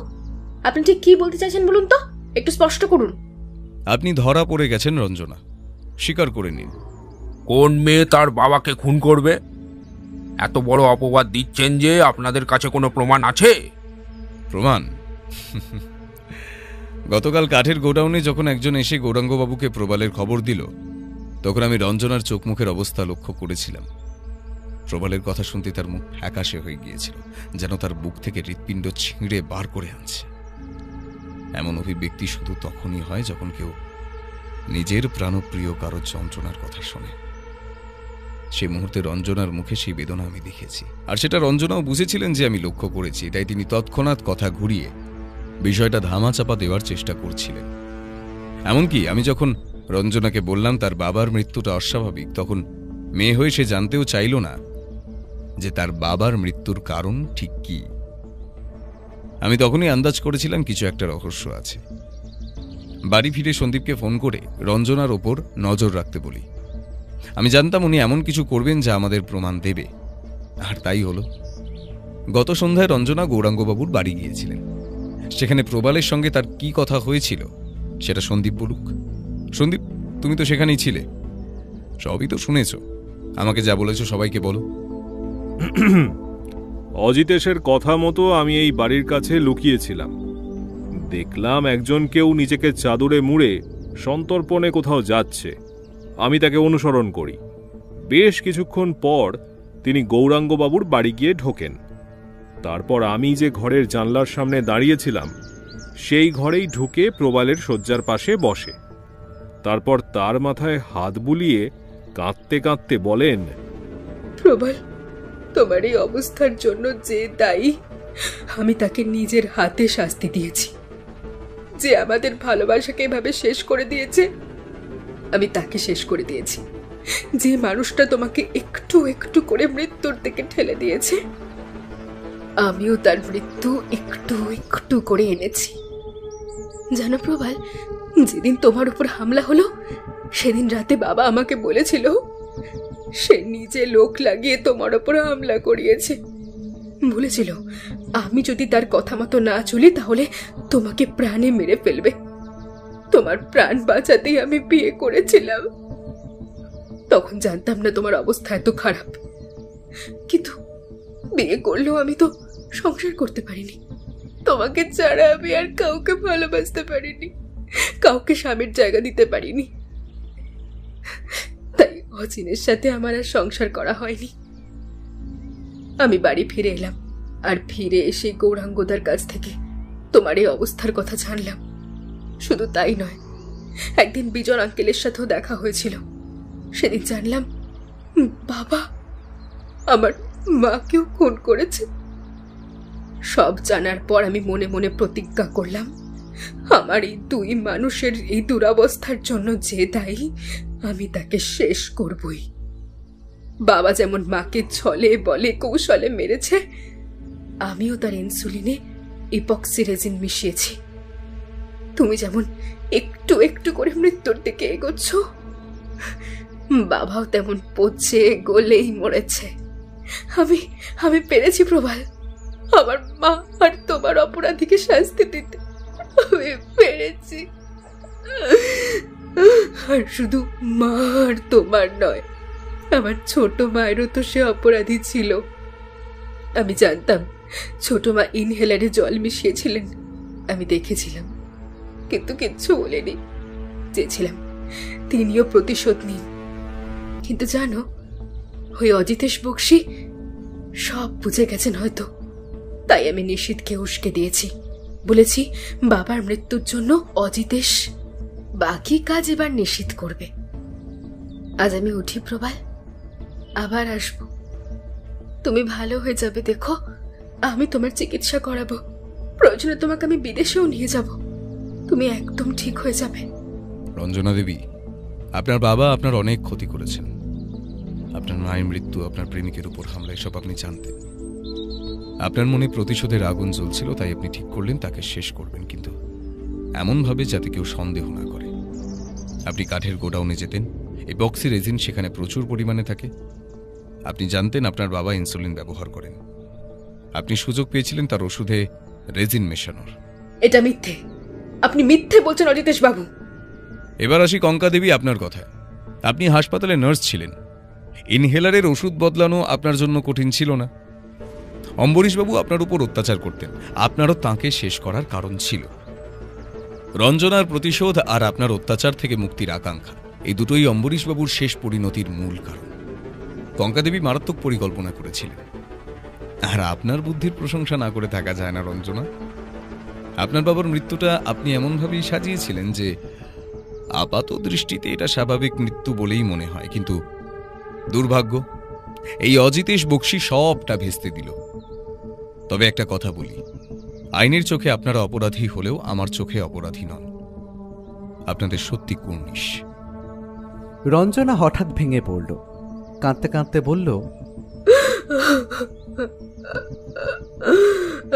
আপনি ঠিক কি বলতে চাইছেন বলুন তো, একটু স্পষ্ট করুন। আপনি ধরা পড়ে গেছেন রঞ্জনা, স্বীকার করে নিন। কোন মেয়ে তার বাবাকে খুন করবে? এত বড় অপবাদ দিচ্ছেন যে আপনাদের কাছে কোনো প্রমাণ আছে? প্রমাণ? গতকাল কাঠের গোডাউনে যখন একজন এসে গৌরাঙ্গবাবুকে প্রবালের খবর দিল, তখন আমি রঞ্জনার চোখ মুখের অবস্থা লক্ষ্য করেছিলাম। প্রবালের কথা শুনতে তার মুখ ফ্যাকাশে হয়ে গিয়েছিল, যেন তার বুক থেকে হৃৎপিণ্ড ছিঁড়ে বার করে আনছে। এমন অভিব্যক্তি শুধু তখনই হয় যখন কেউ নিজের প্রাণপ্রিয় কারো যন্ত্রণার কথা শোনে। সে মুহূর্তে রঞ্জনার মুখে সেই বেদনা আমি দেখেছি, আর সেটা রঞ্জনাও বুঝেছিলেন যে আমি লক্ষ্য করেছি। তাই তিনি তৎক্ষণাৎ কথা ঘুরিয়ে বিষয়টা ধামাচাপা দেওয়ার চেষ্টা করছিলেন। এমনকি আমি যখন রঞ্জনাকে বললাম তার বাবার মৃত্যুটা অস্বাভাবিক, তখন মেয়ে হয়ে সে জানতেও চাইল না যে তার বাবার মৃত্যুর কারণ ঠিক কি। আমি তখনই আন্দাজ করেছিলাম কিছু একটা রহস্য আছে। বাড়ি ফিরে সন্দীপকে ফোন করে রঞ্জনার ওপর নজর রাখতে বলি। আমি জানতাম উনি এমন কিছু করবেন যা আমাদের প্রমাণ দেবে, আর তাই হলো। গত সন্ধ্যায় রঞ্জনা গৌরাঙ্গবাবুর বাড়ি গিয়েছিলেন। সেখানে প্রবালের সঙ্গে তার কি কথা হয়েছিল সেটা সন্দীপ বলুক। সন্দীপ, তুমি তো সেখানেই ছিলে, সবই তো শুনেছ। আমাকে যা বলেছ সবাইকে বলো। অজিতেশের কথা মতো আমি এই বাড়ির কাছে লুকিয়েছিলাম। দেখলাম একজন কেউ নিজেকে চাদরে মুড়ে সন্তর্পণে কোথাও যাচ্ছে। আমি তাকে অনুসরণ করি। বেশ কিছুক্ষণ পর তিনি গৌরাঙ্গবাবুর বাড়ি গিয়ে ঢোকেন। তারপর আমি যে ঘরের জানলার সামনে দাঁড়িয়েছিলাম সেই ঘরেই ঢুকে প্রবালের শয্যার পাশে বসে। তারপর তার মাথায় হাত বুলিয়ে কাঁদতে কাঁদতে বলেন, প্রবাল, তোমার এই অবস্থার জন্য যে দায়ী, আমি তাকে নিজের হাতে শাস্তি দিয়েছি। যে আমাদের ভালোবাসাকে এভাবে শেষ করে দিয়েছে, আমি তাকে শেষ করে দিয়েছি। যে মানুষটা তোমাকে একটু একটু করে মৃত্যুর দিকে ঠেলে দিয়েছে, আমিও তার মৃত্যু একটু একটু করে এনেছি। জানো প্রবাল, যেদিন তোমার উপর হামলা হলো সেদিন রাতে বাবা আমাকে বলেছিল সে নিজে লোক লাগিয়ে তোমার উপর হামলা করিয়েছে। বলেছিল আমি যদি তার কথা মতো না চলি তাহলে তোমাকে প্রাণে মেরে ফেলবে। তোমার প্রাণ বাঁচাতেই আমি বিয়ে করেছিলাম। তখন জানতাম না তোমার অবস্থা এত খারাপ। কিন্তু বিয়ে করলেও আমি তো সংসার করতে পারিনি। তোমাকে ছাড়া আমি আর কাউকে ভালোবাসতে পারিনি, কাউকে স্বামীর জায়গা দিতে পারিনি। তাই অচিনের সাথে আমার আর সংসার করা হয়নি। আমি বাড়ি ফিরে এলাম, আর ফিরে এসে গৌরাঙ্গদার কাছ থেকে তোমার এই অবস্থার কথা জানলাম। শুধু তাই নয়, একদিন বিজন আঙ্কেলের সাথেও দেখা হয়েছিল। সেদিন জানলাম বাবা আমার মাকেও খুন করেছে। সব জানার পর আমি মনে মনে প্রতিজ্ঞা করলাম, আমার এই দুই মানুষের এই দুরবস্থার জন্য যে দায়ী, আমি তাকে শেষ করবই। বাবা যেমন মাকে ছলে বলে কৌশলে মেরেছে, আমিও তার ইনসুলিনে ইপক্সি রেজিন মিশিয়েছি। তুমি যেমন একটু একটু করে মৃত্যুর দিকে এগোচ্ছ, বাবাও তেমন পচে গলেই মরেছে। আমি পেরেছি প্রবাল, আমার মা আর তোমার অপরাধীকে শাস্তি দিতে আমি পেরেছি। আর শুধু মা আর তোমার নয়, আমার ছোট মায়েরও তো সে অপরাধী ছিল। আমি জানতাম ছোট মা ইনহেলারে জল মিশিয়েছিলেন, আমি দেখেছিলাম, কিন্তু কিচ্ছু বলিনি। চেয়েছিলাম তিনিও প্রতিশোধ নিন। কিন্তু জানো, ওই অজিতেশ বক্সি সব বুঝে গেছেন হয়তো। তাই আমি নিশীথকে উস্কে দিয়েছি, বলেছি বাবার মৃত্যুর জন্য অজিতেশ, বাকি কাজ এবার নিশীথ করবে। আজ আমি উঠি প্রবাল, আবার আসবো। তুমি ভালো হয়ে যাবে, দেখো আমি তোমার চিকিৎসা করাবো, প্রয়োজনে তোমাকে আমি বিদেশেও নিয়ে যাব। তুমি একদম ঠিক হয়ে যাবে। রঞ্জনা দেবী, আপনার বাবা আপনার অনেক ক্ষতি করেছেন। আপনার মায়ের মৃত্যু, আপনার প্রেমিকের উপর হামলা, এসব আপনি জানতেন। আপনার মনে প্রতিশোধের আগুন জ্বলছিল, তাই আপনি ঠিক করলেন তাকে শেষ করবেন, কিন্তু এমনভাবে যাতে কেউ সন্দেহ না করে। আপনি কাঠের গোডাউনে যেতেন, ইপক্সি রেজিন সেখানে প্রচুর পরিমাণে থাকে। আপনি জানতেন আপনার বাবা ইনসুলিন ব্যবহার করেন। আপনি সুযোগ পেয়েছিলেন তার ওষুধে রেজিন মেশানোর। এটা মিথ্যে, আপনি মিথ্যে বলছেন অজিতেশ বাবু। এবার আসি কঙ্কা দেবী আপনার কথায়। আপনি হাসপাতালে নার্স ছিলেন, ইনহেলারের ওষুধ বদলানো আপনার জন্য কঠিন ছিল না। অম্বরীশবাবু আপনার উপর অত্যাচার করতেন, আপনারও তাঁকে শেষ করার কারণ ছিল। রঞ্জনার প্রতিশোধ আর আপনার অত্যাচার থেকে মুক্তির আকাঙ্ক্ষা, এই দুটোই অম্বরীশবাবুর শেষ পরিণতির মূল কারণ। কঙ্কাদেবী মারাত্মক পরিকল্পনা করেছিলেন, আর আপনার বুদ্ধির প্রশংসা না করে থাকা যায় না রঞ্জনা। আপনার বাবার মৃত্যুটা আপনি এমনভাবেই সাজিয়েছিলেন যে আপাত দৃষ্টিতে এটা স্বাভাবিক মৃত্যু বলেই মনে হয়, কিন্তু দুর্ভাগ্য এই অজিতেশ বক্সি সবটা ভেস্তে দিল। তবে একটা কথা বলি, আইনের চোখে আপনারা অপরাধী হলেও আমার চোখে অপরাধী নন। আপনাদের সত্যি কুর্নিশ। রঞ্জনা হঠাৎ ভেঙে পড়ল, কাঁদতে কাঁদতে বলল,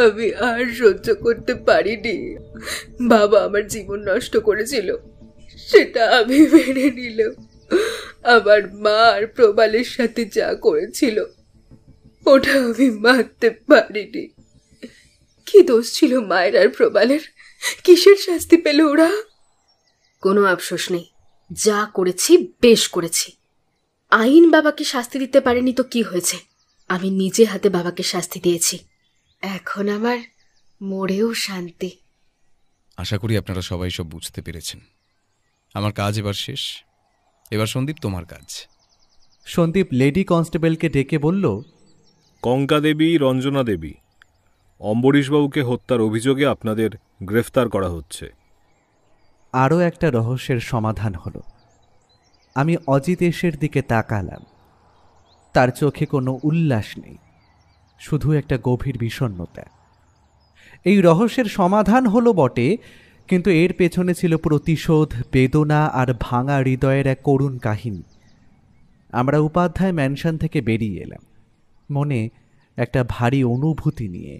আমি আর সহ্য করতে পারিনি। বাবা আমার জীবন নষ্ট করেছিল, সেটা আমি মেনে নিলাম। আমার মা আর প্রবালের সাথে যা করেছিল ওটা আমি মানতে পারিনি। কি দোষ ছিল মায়ের আর প্রবালের? কিসের শাস্তি পেল ওরা? কোনো আফসোস নেই, যা করেছি বেশ করেছি। আইন বাবাকে শাস্তি দিতে পারেনি তো কি হয়েছে, আমি নিজে হাতে বাবাকে শাস্তি দিয়েছি। এখন আমার মরেও শান্তি। আশা করি আপনারা সবাই সব বুঝতে পেরেছেন। আমার কাজ এবার শেষ, এবার সন্দীপ তোমার কাজ। সন্দীপ লেডি কনস্টেবলকে ডেকে বলল, কঙ্কা দেবী, রঞ্জনা দেবী, অম্বরীশবাবুকে হত্যার অভিযোগে আপনাদের গ্রেফতার করা হচ্ছে। আরও একটা রহস্যের সমাধান হলো। আমি অজিতেশের দিকে তাকালাম, তার চোখে কোনো উল্লাস নেই, শুধু একটা গভীর বিষণ্ণতা। এই রহস্যের সমাধান হলো বটে, কিন্তু এর পেছনে ছিল প্রতিশোধ, বেদনা আর ভাঙা হৃদয়ের এক করুণ কাহিনী। আমরা উপাধ্যায় ম্যানশন থেকে বেরিয়ে এলাম, মনে একটা ভারী অনুভূতি নিয়ে।